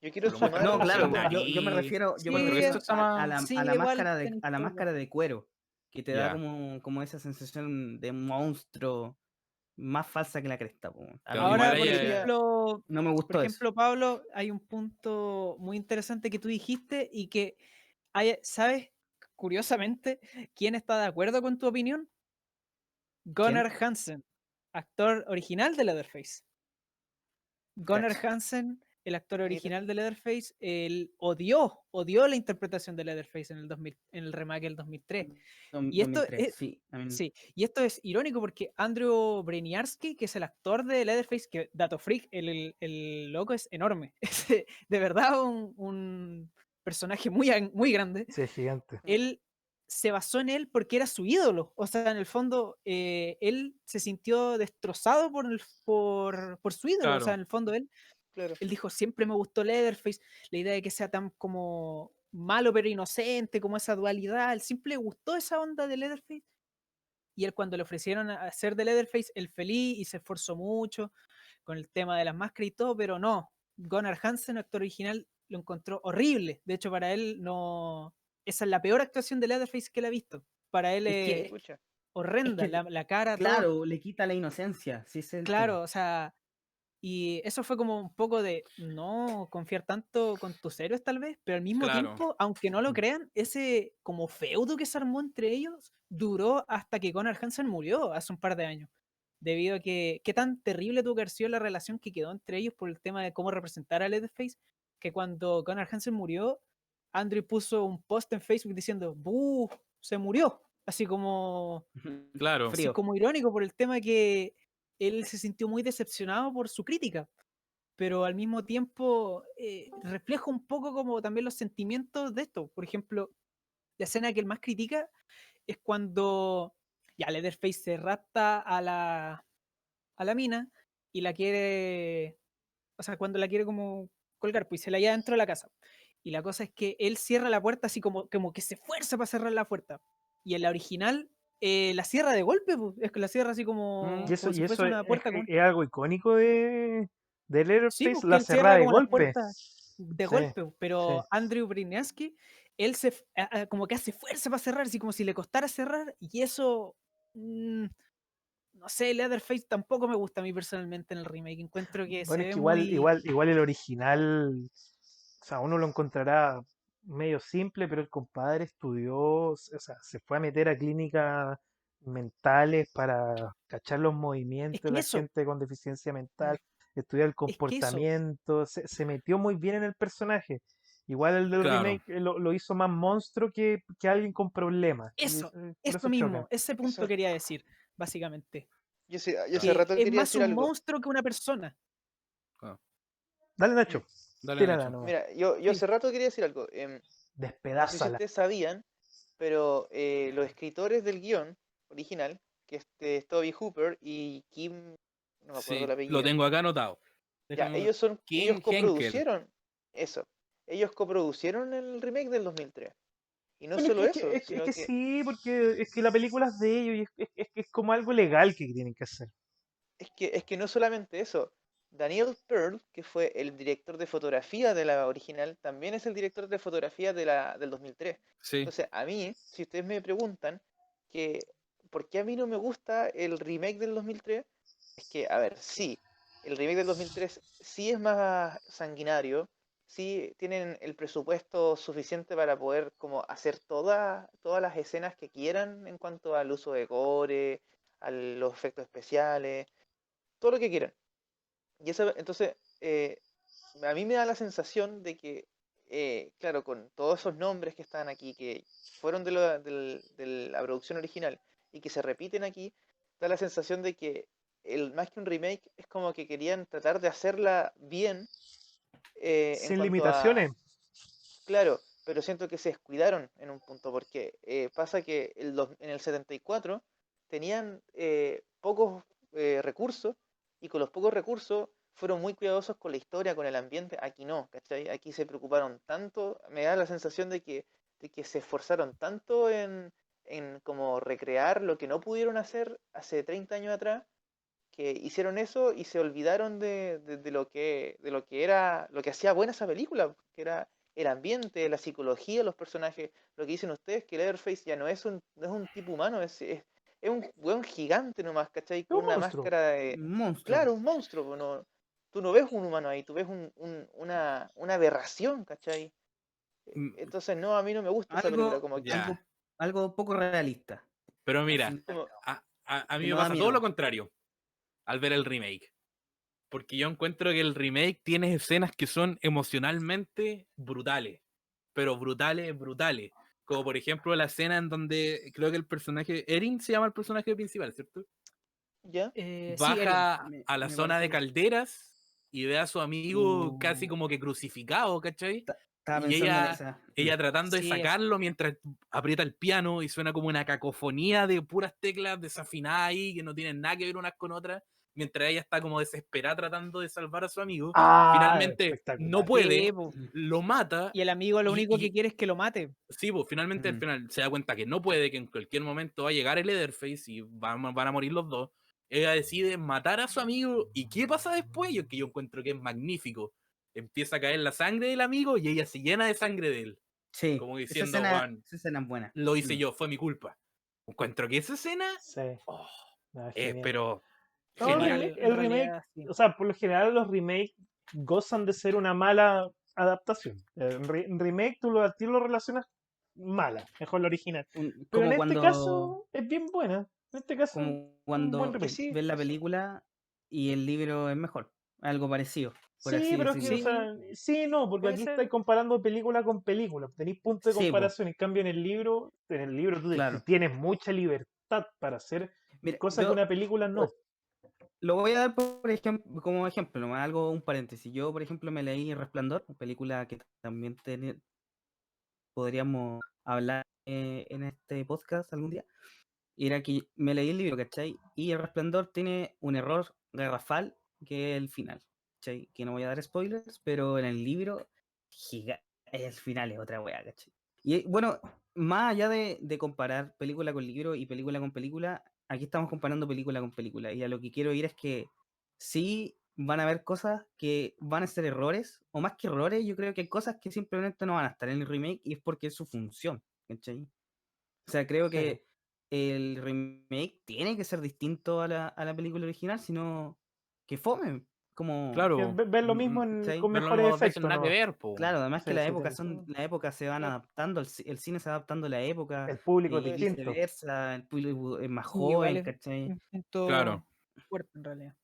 yo quiero Pues lo muestran sumar No, como sin claro, yo nariz. yo me Pero Sí, esto refiero está más. a sí, la igual máscara tenéis a la todo el máscara rato. de cuero, que te da Ya. como esa sensación de monstruo más falsa que la cresta, po. A Claro, mí igual Ahora, yo hay. quería, por no me gustó eso. ejemplo, Pablo, hay un punto muy interesante que tú dijiste y que ¿sabes? Curiosamente, ¿quién está de acuerdo con tu opinión? ¿Quién? Gunnar Hansen, actor original de Leatherface. Gunnar Cacha. Hansen el actor Benítez. original de Leatherface, él odió la interpretación de Leatherface en el remake del 2003. Y esto 2003, es, sí. sí, y esto es irónico porque Andrew Breniarski, que es el actor de Leatherface, que dato freak, el loco es enorme. Es de verdad un personaje muy grande. Sí, es gigante. Él se basó en él porque era su ídolo. O sea, en el fondo, él se sintió destrozado por su ídolo. O sea, Claro. en el fondo, Claro. él dijo, siempre me gustó Leatherface, la idea de que sea tan como malo pero inocente, como esa dualidad, él siempre le gustó esa onda de Leatherface. Y él cuando le ofrecieron a hacer de Leatherface, él feliz y se esforzó mucho con el tema de las máscaras y todo, pero no. Gunnar Hansen, actor original, lo encontró horrible. De hecho, para él no... Esa es la peor actuación de Leatherface que él ha visto. Para él Es es que, Pucha. es horrenda, que, la cara, todo. claro, le quita la inocencia, sí, ese es el tema. Claro, o sea, y eso fue como un poco de no confiar tanto con tus héroes tal vez, pero al mismo Claro. tiempo, aunque no lo crean, ese como feudo que se armó entre ellos duró hasta que Gunnar Hansen murió hace un par de años. Debido a que qué tan terrible tuvo que haber sido la relación que quedó entre ellos por el tema de cómo representar a Leatherface, que cuando Gunnar Hansen murió, Andrew puso un post en Facebook diciendo, ¡buh! Se murió. Claro. Así Frío. como irónico por el tema que él se sintió muy decepcionado por su crítica, pero al mismo tiempo refleja un poco como también los sentimientos de esto. Por ejemplo, la escena que él más critica es cuando ya Leatherface se rapta a la mina y la quiere, o sea, cuando la quiere como colgar, pues se la lleva dentro de la casa. Y la cosa es que él cierra la puerta así como que se esfuerza para cerrar la puerta. Y en la original la cierra de golpe, pues, es que la cierra así Y como si eso fuese una puerta es algo icónico de Sí, Leatherface, pues que la él cerrada cierra de como las golpe. puertas de Sí, golpe, sí. pero Andrew Briniaski, él como que hace fuerza para cerrar, así como si le costara cerrar, y eso, no sé, Leatherface tampoco me gusta a mí personalmente en el remake, encuentro que se Bueno, es ve que muy... igual el original, o sea, uno lo encontrará medio simple, pero el compadre estudió, o sea, se fue a meter a clínicas mentales para cachar los Es movimientos de que la eso, gente con deficiencia mental, estudiar el es que eso, comportamiento, se metió muy bien en el personaje. Igual el del Claro. remake lo hizo más monstruo que alguien con problemas. Y eso, por eso eso chocan. mismo, ese punto Eso, quería decir, básicamente, yo hace Claro. que rato es quería más decir un algo. monstruo que una persona. Claro. Dale, Mm. Nacho, Dale, tírala Nacho. nomás. Mira, yo Sí, hace rato quería decir algo. No sé si Despedázala. ustedes sabían, pero los escritores del guión original, que es Toby Hooper y Kim, no me acuerdo el Sí, lo apellido, tengo acá anotado. ya, Déjame. ellos King Henkel. coproducieron eso. Ellos coproducieron el remake del 2003. Y no Bueno, solo eso, es sino que que sí, porque es que la película es de ellos y es como algo legal que tienen que hacer. es que no solamente eso. Daniel Pearl, que fue el director de fotografía de la original, también es el director de fotografía del 2003. Sí. Entonces, a mí, si ustedes me preguntan que por qué a mí no me gusta el remake del 2003, es que, a ver, sí, el remake del 2003 sí es más sanguinario, sí tienen el presupuesto suficiente para poder como hacer todas las escenas que quieran en cuanto al uso de gore, a los efectos especiales, todo lo que quieran. Y entonces, a mí me da la sensación de que, claro, con todos esos nombres que están aquí, que fueron de la producción original y que se repiten aquí, da la sensación de que más que un remake es como que querían tratar de hacerla bien en Sin cuanto a, limitaciones. claro, pero siento que se descuidaron en un punto, porque pasa que en el 74 tenían pocos recursos y con los pocos recursos fueron muy cuidadosos con la historia, con el ambiente. Aquí no, ¿cachai? Aquí se preocuparon tanto, me da la sensación de que se esforzaron tanto en como recrear lo que no pudieron hacer hace 30 años atrás, que hicieron eso y se olvidaron de lo que era, lo que hacía buena esa película, que era el ambiente, la psicología de los personajes. Lo que dicen ustedes, que Leatherface ya no es un tipo humano, es un weón gigante nomás, ¿cachai? Es Con un una monstruo. máscara de... Un monstruo. Claro, un monstruo, pues no, tú no ves un humano ahí, tú ves una aberración, ¿cachai? Mm, Entonces, no, a mí no me gusta esa película, Algo, como que... Ya. algo poco realista. Pero Al mira, fin y al Como, cabo, a mí que me no da pasa todo lo miedo. contrario al ver el remake. porque yo encuentro que el remake tiene escenas que son emocionalmente brutales, pero brutales, brutales. Como por ejemplo la escena en donde creo que el personaje, Erin se llama el personaje principal, ¿cierto? ¿Ya? Sí, Erin. Baja a la Me zona parece de que calderas y ve a su amigo casi Uh, como que crucificado, ¿cachai? estaba Y pensando en esa. ella tratando de Sí, sacarlo mientras aprieta el piano y suena como una cacofonía de puras teclas desafinadas ahí que no tienen nada que ver unas con otras, mientras ella está como desesperada tratando de salvar a su amigo. Ah, Finalmente no espectacular. puede, sí, po. lo mata Y el amigo lo único que y quiere es que lo mate. sí, pues finalmente al Mm. final se da cuenta que no puede, que en cualquier momento va a llegar el Leatherface y van a morir los dos. Ella decide matar a su amigo. ¿Y qué pasa después? Que yo encuentro que es magnífico. Empieza a caer la sangre del amigo y ella se llena de sangre de él. Sí, Como diciendo, Juan, esa escena es buena. lo hice Mm. yo, fue mi culpa. Encuentro que esa escena Sí, oh, no, es es, genial. pero No, genial. En el remake, realidad, sí. o sea, por lo general los remakes gozan de ser una mala adaptación. Un remake al tiro lo relacionas mala, mejor la original. Pero en Como este cuando, caso es bien buena. En este caso, como un buen cuando Que remake. sí, ves la eso. película y el libro es mejor. Algo parecido, por Sí, así pero es que, o decirlo. Sí, sea, sí, no, porque puede aquí ser. estáis comparando película con película. Tenéis punto de Sí, po, comparación. En cambio, en el libro tú claro. tienes mucha libertad para hacer Mira, cosas que una película no. lo voy a dar por ejemplo, como ejemplo, nomás algo, un paréntesis. Yo, por ejemplo, me leí Resplandor, película que también podríamos hablar en este podcast algún día. Y era que me leí el libro, ¿cachai? Y El Resplandor tiene un error garrafal que es el final, ¿cachai? Que no voy a dar spoilers, pero en el libro el final es otra wea, ¿cachai? Y bueno, más allá de comparar película con libro y película con película, aquí estamos comparando película con película. Y a lo que quiero ir es que sí van a haber cosas que van a ser errores, o más que errores, yo creo que hay cosas que simplemente no van a estar en el remake y es porque es su función, ¿cachai? O sea, creo Sí. que el remake tiene que ser distinto a la película original, sino que fome. Como, Que Claro, ver lo mismo ¿cachai? con verlo mejores dos veces efectos nada que nomás. ver, po. Claro, además que Sí, sí, las épocas se van Claro. adaptando, el cine se va adaptando a la época, el público es y Puede ser. distinto. viceversa, el público es más Sí, igual joven, es ¿cachai? un punto Claro. fuerte en realidad.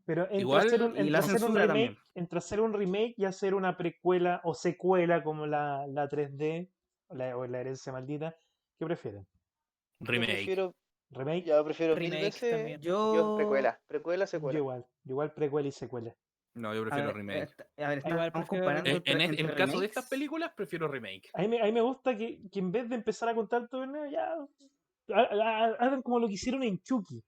Pero Igual, Y la censura también. entre hacer un remake y hacer una precuela o secuela como la 3D o la herencia maldita, ¿qué prefieren? Yo remake. prefiero, ¿Remake? ya prefiero mil Remake veces. también. Yo Yo, precuela, secuela. Yo igual precuela y secuela. No, yo a prefiero ver, remake. Igual estamos prefiero comparando remake. En entre el caso de estas remakes. películas, prefiero remake. A mí me gusta que en vez de empezar a contar todo, no, ya hagan como lo que hicieron en Chucky.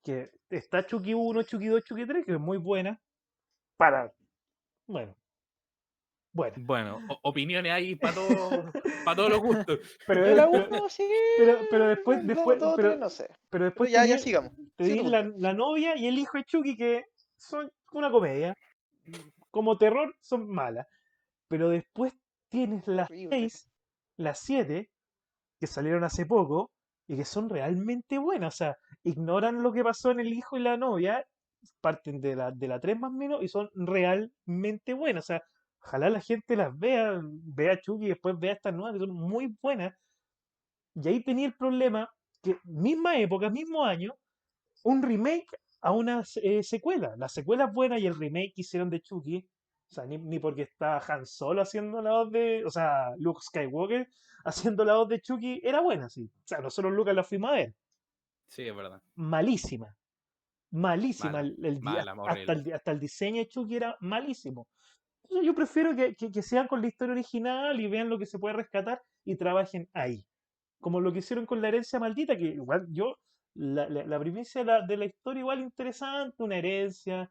Que está Chucky 1, Chucky 2, Chucky 3, que es muy buena. Para, bueno, buena. Bueno, opiniones ahí para todos los gustos. pero, Yo la pero, uno, sí. pero Dos, dos, tres, no sé. pero Pero después ya, ya sigamos. tenía Siguiente punto. la novia y el hijo de Chucky que son una comedia. Como terror son malas. Pero después tienes las Horrible. 6, las 7, que salieron hace poco y que son realmente buenas. O sea, ignoran lo que pasó en el hijo y la novia, parten de la 3 más o menos y son realmente buenas. O sea, ojalá la gente las vea, vea Chucky y después vea estas nuevas que son muy buenas. Y ahí tenía el problema que misma época, mismo año, un remake a una secuela. La secuela es buena y el remake que hicieron de Chucky, o sea, ni porque está Han Solo haciendo la voz de, o sea, Luke Skywalker haciendo la voz de Chucky, era buena, sí. O sea, nosotros Lucas la fuimos a ver. Sí, es verdad. Malísima. Malísima. Mala, mala, horrible. Hasta el diseño de Chucky era malísimo. Entonces yo prefiero que sean con la historia original y vean lo que se puede rescatar y trabajen ahí. Como lo que hicieron con la herencia maldita, que igual yo, la primicia de la historia igual interesante, una herencia,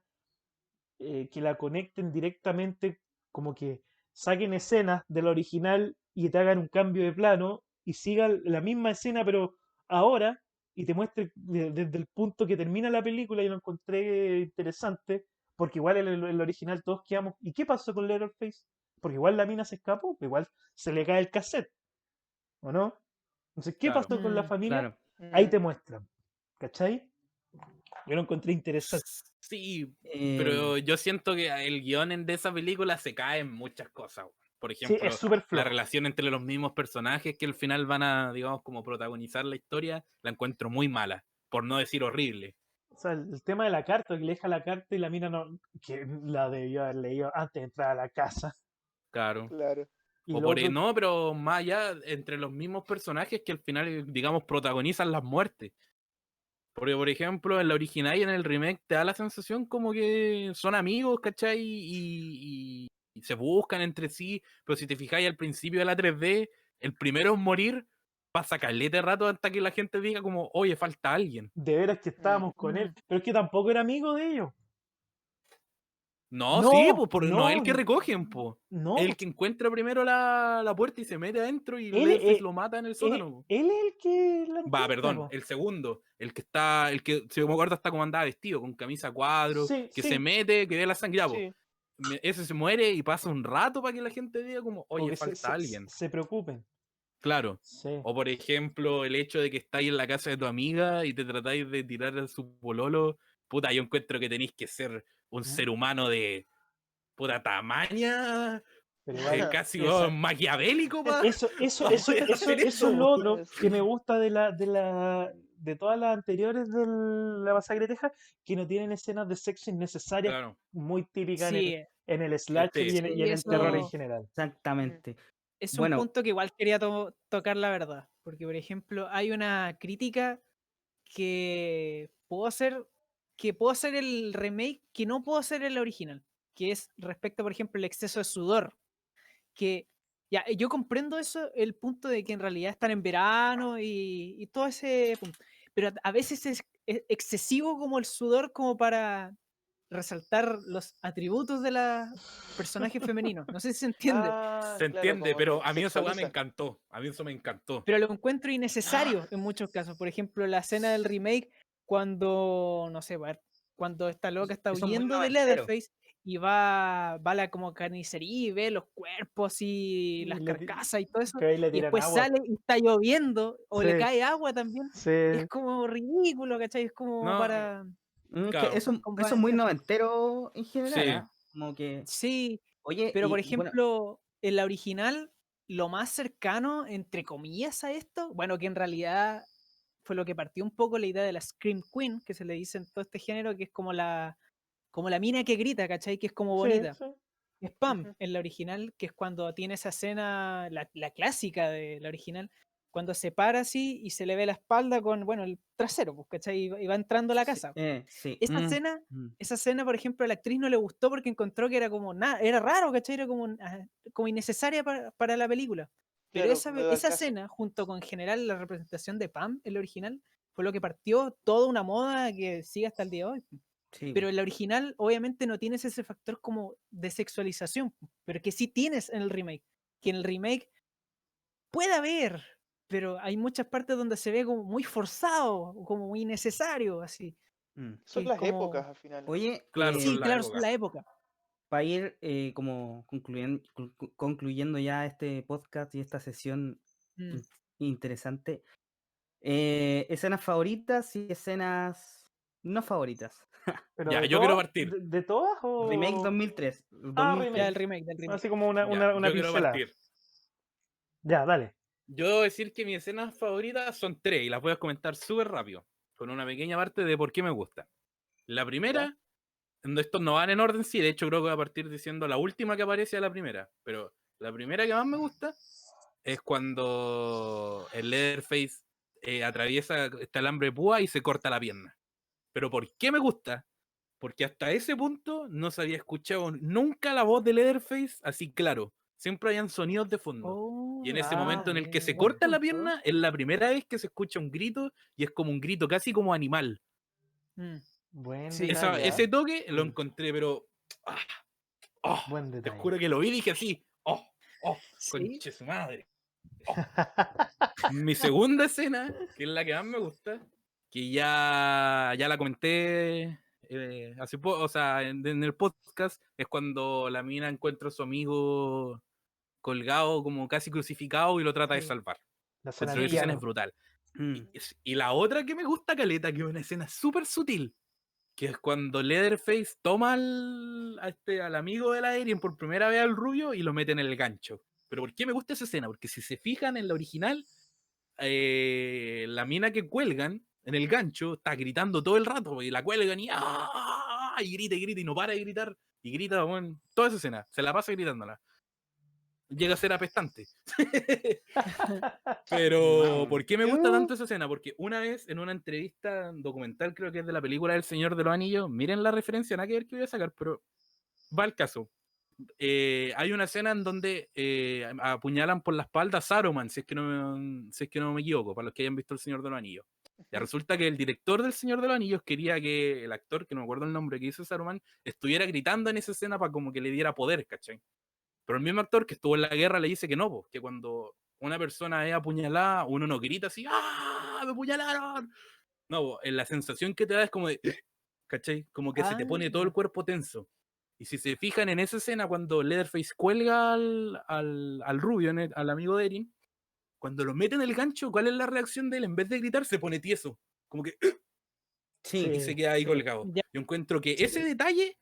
que la conecten directamente, como que saquen escenas de la original y te hagan un cambio de plano y sigan la misma escena, pero ahora, y te muestre desde el punto que termina la película, y lo encontré interesante, porque igual en el original todos quedamos, ¿y qué pasó con Leatherface? Porque igual la mina se escapó, igual se le cae el cassette, ¿o no? Entonces, ¿qué Claro. pasó con la familia? Claro. Ahí Mm, te muestran, ¿cachai? Yo lo encontré interesante. Sí, Eh, pero yo siento que el guión de esa película se cae en muchas cosas. Por Sí, es ejemplo, súper la flojo. relación entre los mismos personajes que al final van a, digamos, como protagonizar la historia, la encuentro muy mala, por no decir horrible. sea, el tema de la carta, que le deja la carta y la mina no, que la debió haber leído antes de entrar a la casa. Claro. Claro. Y O lo por otro, no, pero más allá, entre los mismos personajes que al final, digamos, protagonizan las muertes. Porque, por ejemplo, en la original y en el remake te da la sensación como que son amigos, ¿cachai? Y se buscan entre sí, pero si te fijáis al principio de la 3D, el primero en morir pasa caleta de rato hasta que la gente diga como, oye, falta alguien. de veras que estábamos con él, pero es que tampoco era amigo de ellos. No, sí, No, pues no es el que recogen, pues. no, El que encuentra primero la puerta y se mete adentro y él, Leatherface lo mata en el sótano. Po. él es el que la Va, encuentra, perdón, po. el segundo, el que, si me acuerdo, está como andaba vestido, con camisa a cuadros, Sí, que sí, se mete, que ve la sangre, ya, po. Sí. Ese se muere y pasa un rato para que la gente diga como, como oye, que falta alguien. se preocupen. Claro. Sí. O por ejemplo, el hecho de que estáis en la casa de tu amiga y te tratáis de tirar a su pololo. Puta, yo encuentro que tenéis que ser un ser humano de puta tamaña, Pero igual, casi esa- maquiavélico, pa. eso es eso. lo otro Sí. que me gusta de todas las anteriores de la Masacre de Texas, que no tienen escenas de sexo innecesarias Claro. muy típicas Sí, en el slasher Sí. y en el terror en eso general. Exactamente. es un Bueno, punto que igual quería tocar la verdad. Porque, por ejemplo, hay una crítica que puedo hacer el remake que no puedo hacer el original. Que es respecto, por ejemplo, el exceso de sudor. Que ya, yo comprendo eso, el punto de que en realidad están en verano y todo ese punto. Pero a veces es excesivo como el sudor como para resaltar los atributos de la personaje femenino. No sé si se entiende, Ah, Se claro, entiende, como que pero a mí esa weá me sexualiza. encantó. A mí eso me encantó. pero lo encuentro innecesario en muchos casos. Por ejemplo, la escena del remake cuando, no sé, cuando esta loca está eso es muy huyendo de noventero. Leatherface y va a la como carnicería y ve los cuerpos y Y las carcasas y todo eso, que ahí le y tiran después agua. sale y está lloviendo o le Sí, cae agua también. sí. Es como ridículo, ¿cachai? Es como No, para... Es que claro. eso es muy noventero en general, Sí. ¿ah? Como que, Sí, oye, pero por y bueno, ejemplo, en la original, lo más cercano, entre comillas, a esto, bueno, que en realidad fue lo que partió un poco la idea de la Scream Queen, que se le dice en todo este género, que es como la mina que grita, ¿cachai? Que es como Sí, bonita. sí. Es Pam Ujú. en la original, que es cuando tiene esa escena, la clásica de la original, cuando se para así y se le ve la espalda con, bueno, el trasero, pues, ¿cachai? Y va entrando a la sí, casa. sí. Esa escena, por ejemplo, a la actriz no le gustó porque encontró que era como nada, era raro, ¿cachai? Era como, como innecesaria para la película. Pero Claro, no iba al esa caso. escena, junto con en general la representación de Pam en la original, fue lo que partió toda una moda que sigue hasta el día de hoy. Sí, Pero en la original, obviamente, no tienes ese factor como de sexualización, pero que sí tienes en el remake. Que en el remake puede haber, pero hay muchas partes donde se ve como muy forzado, como muy innecesario, así. mm. Son Que es las épocas como. al final. Oye, Claro, Sí, son la claro, son época. la época. para ir como concluyendo ya este podcast y esta sesión Mm. in- interesante, escenas favoritas y escenas no favoritas. Pero Ya, de yo quiero todas, partir. de todas Remake o 2003. ah, 2003. Ya remake. del remake, del remake. Así como Ya, una yo quiero pincelada. partir. Ya, dale. Yo debo decir que mis escenas favoritas son tres y las voy a comentar súper rápido, con una pequeña parte de por qué me gusta. La primera, estos no van en orden, sí, de hecho creo que voy a partir diciendo la última que aparece a la primera, pero la primera que más me gusta es cuando el Leatherface atraviesa este alambre de púa y se corta la pierna. Pero ¿por qué me gusta? Porque hasta ese punto no se había escuchado nunca la voz de Leatherface así claro. Siempre habían sonidos de fondo. Oh, Y en ese Ah, momento en el que se buen corta la punto. pierna, es la primera vez que se escucha un grito y es como un grito casi como animal. Mm. buen Sí. detalle, Ese ¿ah? toque lo Mm. encontré, pero. ah, oh, Buen te detalle. juro que lo vi y dije así. Sí. Conche su madre. Mi segunda escena, que es la que más me gusta, que ya la comenté hace poco, o sea, en el podcast, es cuando la mina encuentra a su amigo colgado, como casi crucificado, y lo trata de Sí. salvar. La escena Encuentro del que esa escena piano. es brutal. Mm. Y la otra que me gusta, caleta, que es una escena súper sutil, que es cuando Leatherface toma al amigo de la Alien por primera vez al rubio y lo mete en el gancho. Pero ¿por qué me gusta esa escena? Porque si se fijan en la original, la mina que cuelgan en el gancho, está gritando todo el rato, y la cuelgan y grita y no para de gritar, y grita, bueno, toda esa escena, se la pasa gritándola. Llega a ser apestante. Pero, Wow. ¿por qué me gusta tanto esa escena? Porque una vez en una entrevista documental, creo que es de la película El Señor de los Anillos, miren la referencia, nada que ver que voy a sacar, pero va al caso. Hay una escena en donde apuñalan por la espalda a Saruman, si es que no me equivoco, para los que hayan visto El Señor de los Anillos. Y resulta que el director del Señor de los Anillos quería que el actor, que no me acuerdo el nombre que hizo Saruman, estuviera gritando en esa escena para como que le diera poder, ¿cachai? Pero el mismo actor que estuvo en la guerra le dice que no, po, que cuando una persona es apuñalada, uno no grita así, ¡ah! ¡Me apuñalaron! No, po, la sensación que te da es como de, ¿cachai? Como que se te pone todo el cuerpo tenso. Y si se fijan en esa escena cuando Leatherface cuelga al rubio, al amigo de Erin, cuando lo mete en el gancho, ¿cuál es la reacción de él? En vez de gritar, se pone tieso. Como que Sí, y se queda ahí sí. colgado. Ya. Yo encuentro que ese detalle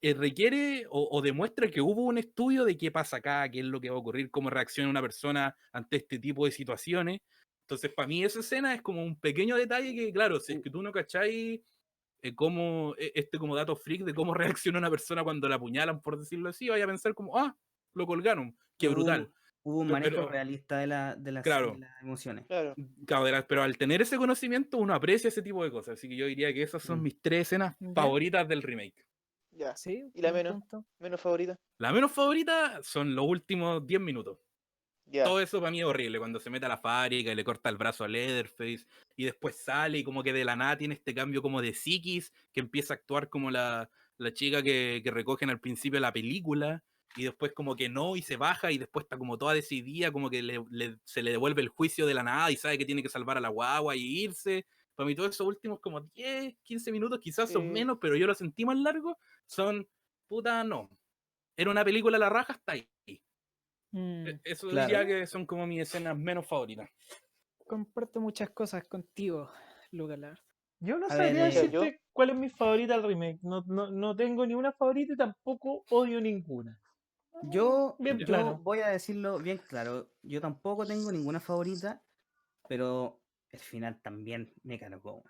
requiere o demuestra que hubo un estudio de qué pasa acá, qué es lo que va a ocurrir, cómo reacciona una persona ante este tipo de situaciones. Entonces, para mí esa escena es como un pequeño detalle que, claro, si es que tú no cacháis como dato freak de cómo reacciona una persona cuando la apuñalan, por decirlo así, vaya a pensar como, lo colgaron, qué brutal. hubo un manejo Pero, realista de las claro, emociones. Claro. pero al tener ese conocimiento uno aprecia ese tipo de cosas, así que yo diría que esas son Mm. mis 3 escenas Ya. favoritas del remake. Ya. Sí, ¿Y la buen menos? punto. ¿Menos favorita? La menos favorita son los últimos 10 minutos. Ya. Todo eso para mí es horrible, cuando se mete a la fábrica y le corta el brazo a Leatherface y después sale y como que de la nada tiene este cambio como de psiquis, que empieza a actuar como la chica que recogen al principio de la película y después como que no y se baja y después está como toda decidida, como que se le devuelve el juicio de la nada y sabe que tiene que salvar a la guagua y irse. Para mí todos esos últimos como 10, 15 minutos, quizás son Sí. menos, pero yo lo sentí más largo, son puta no. Era una película a la raja hasta ahí. Eso Claro. diría que son como mis escenas menos favoritas. Comparto muchas cosas contigo, Lugalar. Yo no A sabría ver, Mira, yo- decirte cuál es mi favorita del remake. No tengo ni una favorita y tampoco odio ninguna. Yo, Bien Ya. yo plano. voy a decirlo bien claro. Yo tampoco tengo ninguna favorita, pero el final también me cargó.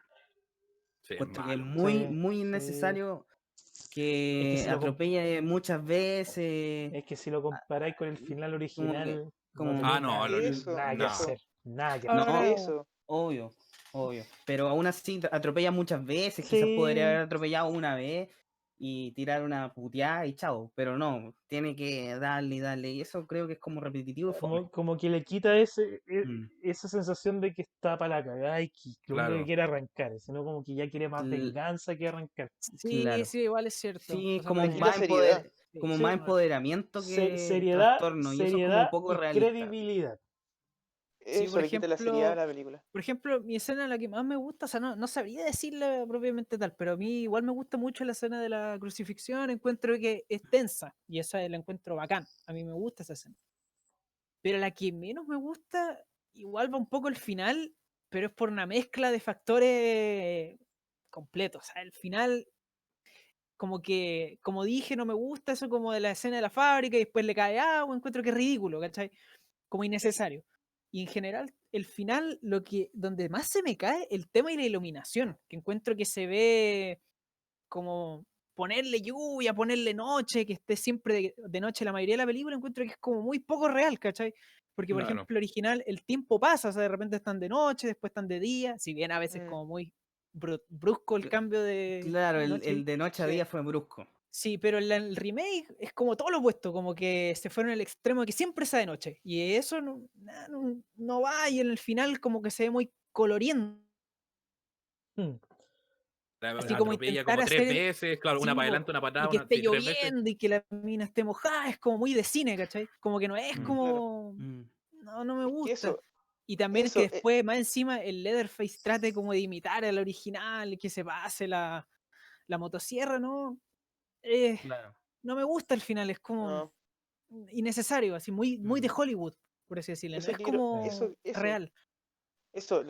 Sí, es Encuentro que es malo. muy, Sí, muy sí. innecesario Es que que si lo, atropelle muchas veces. es que si lo comparáis con el final Como que, original, no como, tenéis No, Eso, nada que no. hacer. Nada que no, hacer. Ahora, eso. obvio, obvio. Pero aún así atropella muchas veces. Quizás podría Sí, haber atropellado una vez y tirar una puteada y chao. Pero no, tiene que darle y darle. Y eso creo que es como repetitivo y fome. como que le quita Mm. esa sensación de que está para la cagada y que lo único que Claro. quiere arrancar, sino como que ya quiere más L- venganza que arrancar. sí, Claro. sí, igual es cierto. Sí, O sea, por como Le quita más ejemplo, seriedad. sí, como Sí, más no, empoderamiento que seriedad, trastorno. Y eso es como seriedad un poco y realista. credibilidad. sí, Eso le quita la seriedad a la película. por ejemplo, mi escena la que más me gusta, o sea, no sabría decirla propiamente tal, pero a mí igual me gusta mucho la escena de la crucifixión, encuentro que es tensa y esa la encuentro bacán, a mí me gusta esa escena. Pero la que menos me gusta, igual va un poco el final, pero es por una mezcla de factores completos, o sea, el final como que, como dije, no me gusta eso como de la escena de la fábrica y después le cae agua, encuentro que es ridículo, ¿cachai? Como innecesario. Y en general, el final, donde más se me cae, el tema y la iluminación, que encuentro que se ve como ponerle lluvia, ponerle noche, que esté siempre de noche la mayoría de la película, encuentro que es como muy poco real, ¿cachai? Porque, por ejemplo, Claro. el original, el tiempo pasa, o sea, de repente están de noche, después están de día, si bien a veces Mm, como muy brusco el Cl- cambio de Claro, noche. el de noche a sí. día fue brusco. Sí, pero el remake es como todo lo opuesto, como que se fueron al extremo de que siempre sea de noche. Y eso no va, y en el final como que se ve muy coloriendo. Mm. Así La como atropella intentar como 3 hacer, veces, claro, una sí, para adelante, una para y atrás, que esté sí, 3 veces. lloviendo y que la mina esté mojada, es como muy de cine, ¿cachai? Como que no es Mm, Claro. como, mm. no me Es que gusta. eso, Y también es que eso, después, más encima, el Leatherface trate como de imitar al original, que se pase la motosierra, ¿no? Eh, Claro. no me gusta el final, es como no. innecesario, así muy de Mm. Hollywood, por así decirlo. No Eso es quiero, Claro. como real. eso,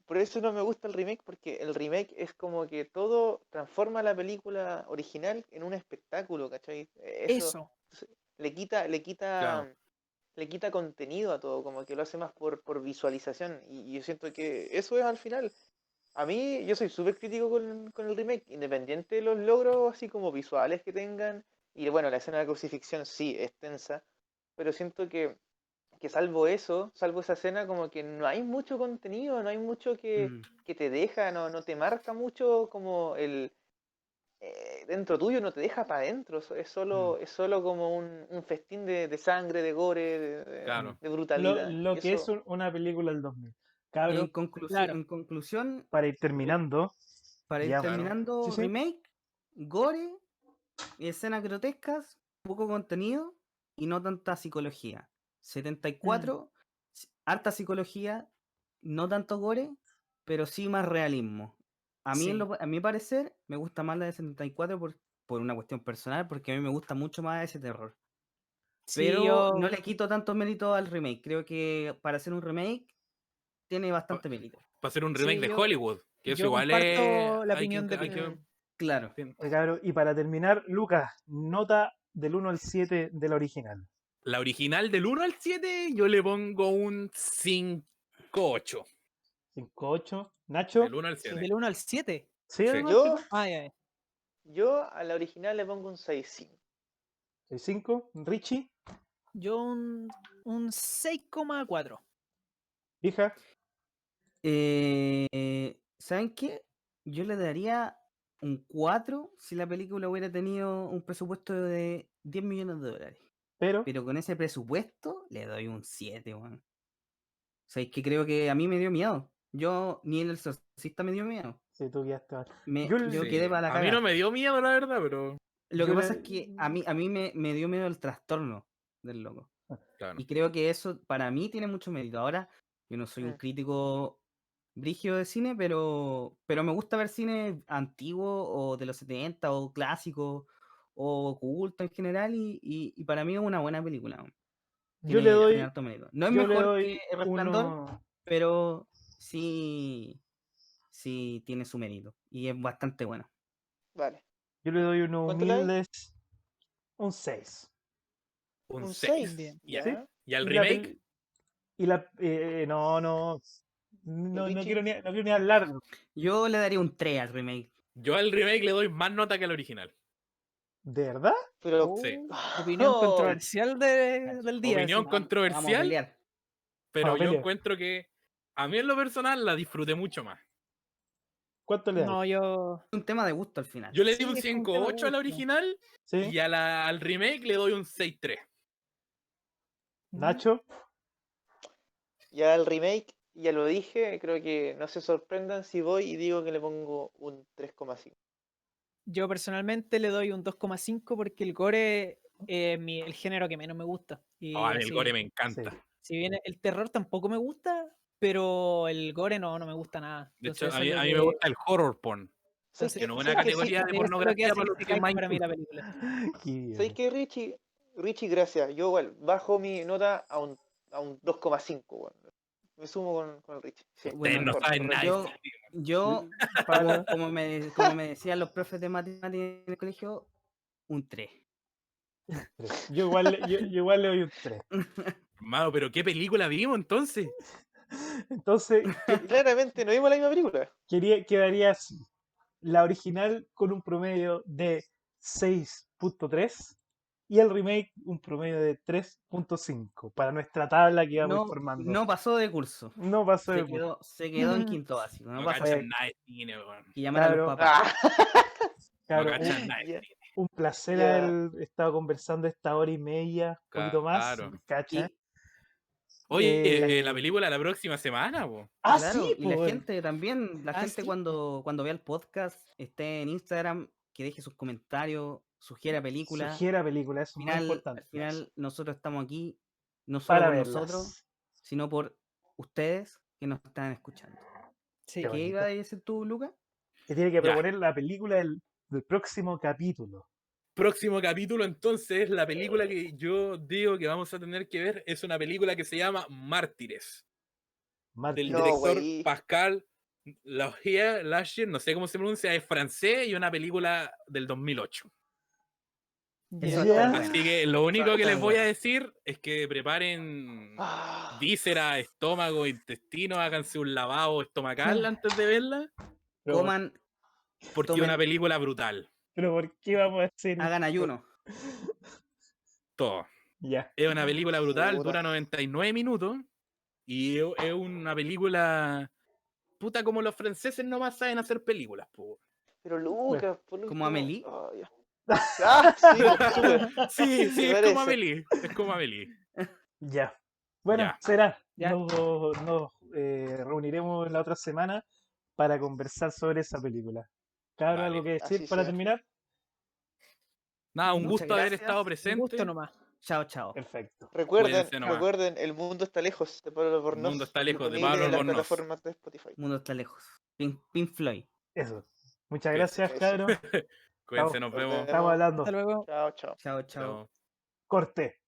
por eso no me gusta el remake, porque el remake es como que todo transforma la película original en un espectáculo, ¿cachai? Eso Eso. le quita, le Claro. quita, le quita contenido a todo, como que lo hace más por visualización. Y yo siento que eso es al final. a mí, yo soy súper crítico con el remake, independiente de los logros así como visuales que tengan. Y bueno, la escena de crucifixión sí es tensa, pero siento que salvo eso, salvo esa escena, como que no hay mucho contenido, no hay mucho Mm, que te deja, no te marca mucho como dentro tuyo, no te deja para adentro, mm. es solo como un festín de sangre, de gore, Claro. de Lo, brutalidad. Y lo que es eso, una película del 2000. Cabro, Claro. En conclusión, para ir terminando, para ir ya. Claro. Sí, terminando, sí. remake, gore, escenas grotescas, poco contenido y no tanta psicología. 74, harta psicología, no tanto gore, pero sí más realismo. Sí. A mi parecer, me gusta más la de 74 por una cuestión personal, porque a mí me gusta mucho más ese terror. Sí, Pero no yo, le quito tanto mérito al remake. Creo que para hacer un remake tiene bastante mérito. Para hacer un remake sí, de yo, Hollywood, que eso yo igual es. comparto la Hay que. opinión de Hay que mm, Claro. Cabro, y para terminar, Lucas, nota del 1 al 7 de la original. La original del 1 al 7, yo le pongo un 5-8. 5-8. Nacho, Del 1 al sí. 7. del 1 al 7. ¿sí? Sí. ¿Algo Yo, así? Ah, ya, ya. yo a la original le pongo un 6,5. 5. Richie, Yo un 6,4. hija, ¿Saben qué? Yo le daría un 4 si la película hubiera tenido un presupuesto de 10 millones de dólares. pero, Pero con ese presupuesto le doy un 7, weón. ¿Sabéis que creo que a mí me dio miedo? Yo, ni el exorcista me dio miedo. si tú ya estás. Yo quedé Sí. para la A mí no caga. me dio miedo, la verdad, pero. Lo Yo que le. pasa es que a mí me dio miedo el trastorno del loco. Claro. Y creo que eso para mí tiene mucho mérito. Ahora, yo no soy un Mm. crítico brígido de cine, pero me gusta ver cine antiguo o de los 70 o clásico o culto en general y para mí es una buena película. Weón. Yo le Tiene doy. harto mérito. No es Yo le mejor que doy El Resplandor, uno. pero sí tiene su mérito y es bastante bueno. Vale. Yo le doy unos ¿Cuánto le dais? humildes. Un 6. Un Un 6. 6. Bien. Ya. ¿Sí? ¿Ya? ¿Y al Y la remake? pel- y la. No, no. ¿Y No, Richie? no quiero ni hablar. Yo le daría un 3 al remake. Yo al remake le doy más nota que al original. ¿De verdad? Pero. Sí. Opinión Oh, controversial del día. Opinión Sí. Vamos a controversial, pelear. pero Vamos a yo pelear. encuentro que a mí en lo personal la disfruté mucho más. ¿Cuánto le dais? No, yo. Es un tema de gusto al final. Yo le di Sí, un es como un tema de 5-8 a la gusto. original ¿Sí? y al remake le doy un 6-3. Nacho, ya el remake, ya lo dije, creo que no se sorprendan si voy y digo que le pongo un 3,5. Yo personalmente le doy un 2,5 porque el gore es el género que menos me gusta. Oh, Y a mí el gore así, me sí. encanta. si bien el terror tampoco me gusta, pero el gore no me gusta nada. De hecho, Entonces a eso es mí, lo a mí me que, gusta el horror porn, ¿Sabéis entonces, que no es una sabéis que sí? categoría de eso es lo que pornografía hace para que los se que es más caiga para mí la inculto. película. Qué bien. ¿Sabéis que Richie, gracias. Yo igual bajo mi nota a un 2,5, weón. Me sumo con el Richie. Sí, Ustedes no mejor, saben nada de Yo, cine. yo Para. como me decían los profes de matemáticas en el colegio, un 3. Yo igual le doy un 3. Hermano, pero ¿qué película vimos entonces? Entonces, Claramente no vimos la misma película. quedaría así. La original con un promedio de 6.3 y el remake un promedio de 3.5 para nuestra tabla que vamos a ir formando. No pasó de curso. No pasó de Se quedó en quinto básico. No No pasa cachan nada. nada de cine, weón. Que llamar a los Claro. papás. Ah, No Claro, cachan nada de ya, cine. un placer ya. haber estado conversando esta hora y media, un poquito más, Claro. ¿cacha? Y Oye, la película la próxima semana, po. Ah, claro, sí, y la pues. gente también, la Ah, gente sí. cuando vea el podcast, esté en Instagram, que deje sus comentarios, sugiera películas. Sugiera película, eso es muy importante. Al final nosotros estamos aquí, no solo Para por verlas. nosotros, sino por ustedes que nos están escuchando. Sí. Qué ¿Qué bonito. iba a decir tú, Luca? Que tiene que Ya. proponer la película del próximo capítulo. Próximo capítulo, entonces, la película que yo digo que vamos a tener que ver es una película que se llama Mártires, del Mártires. No, director güey. Pascal Laugier, no sé cómo se pronuncia, es francés y una película del 2008. Eso Ya. está bueno. Así que lo único que Está les voy a bueno. decir es que preparen Ah, vísceras, estómago, intestino, háganse un lavado estomacal antes de verla, Pero, Coman, porque es tomen, una película brutal. pero ¿por qué vamos a hacer hagan esto? ayuno. Todo. Ya. Es una película brutal, Puta. dura 99 minutos y es una película puta como los franceses nomás saben hacer películas, po. pero Lucas, por ¿Como último. Amélie? Ah, ya. Ah, sí, pues, súper. Sí, Me es como parece. Amélie, es como Amélie. Ya. Bueno, Ya. será. Ya. Nos reuniremos la otra semana para conversar sobre esa película. Cabro, Vale. ¿algo que decir Así para sea. terminar? Nada, un Muchas gusto haber gracias. estado Un presente. gusto nomás. Chao, chao. Perfecto. Cuídense nomás. Recuerden, El mundo está lejos de Pablo El Albornoz. mundo está lejos de Disponible Pablo en las Albornoz. plataformas de Spotify. El mundo está lejos. Pink Floyd. Eso. Muchas Cuídense. gracias, cabro. Cuídense, Chao. nos Nos vemos. Estamos hablando. Hasta luego. Chao, chao. Chao, chao. Chao. Corte.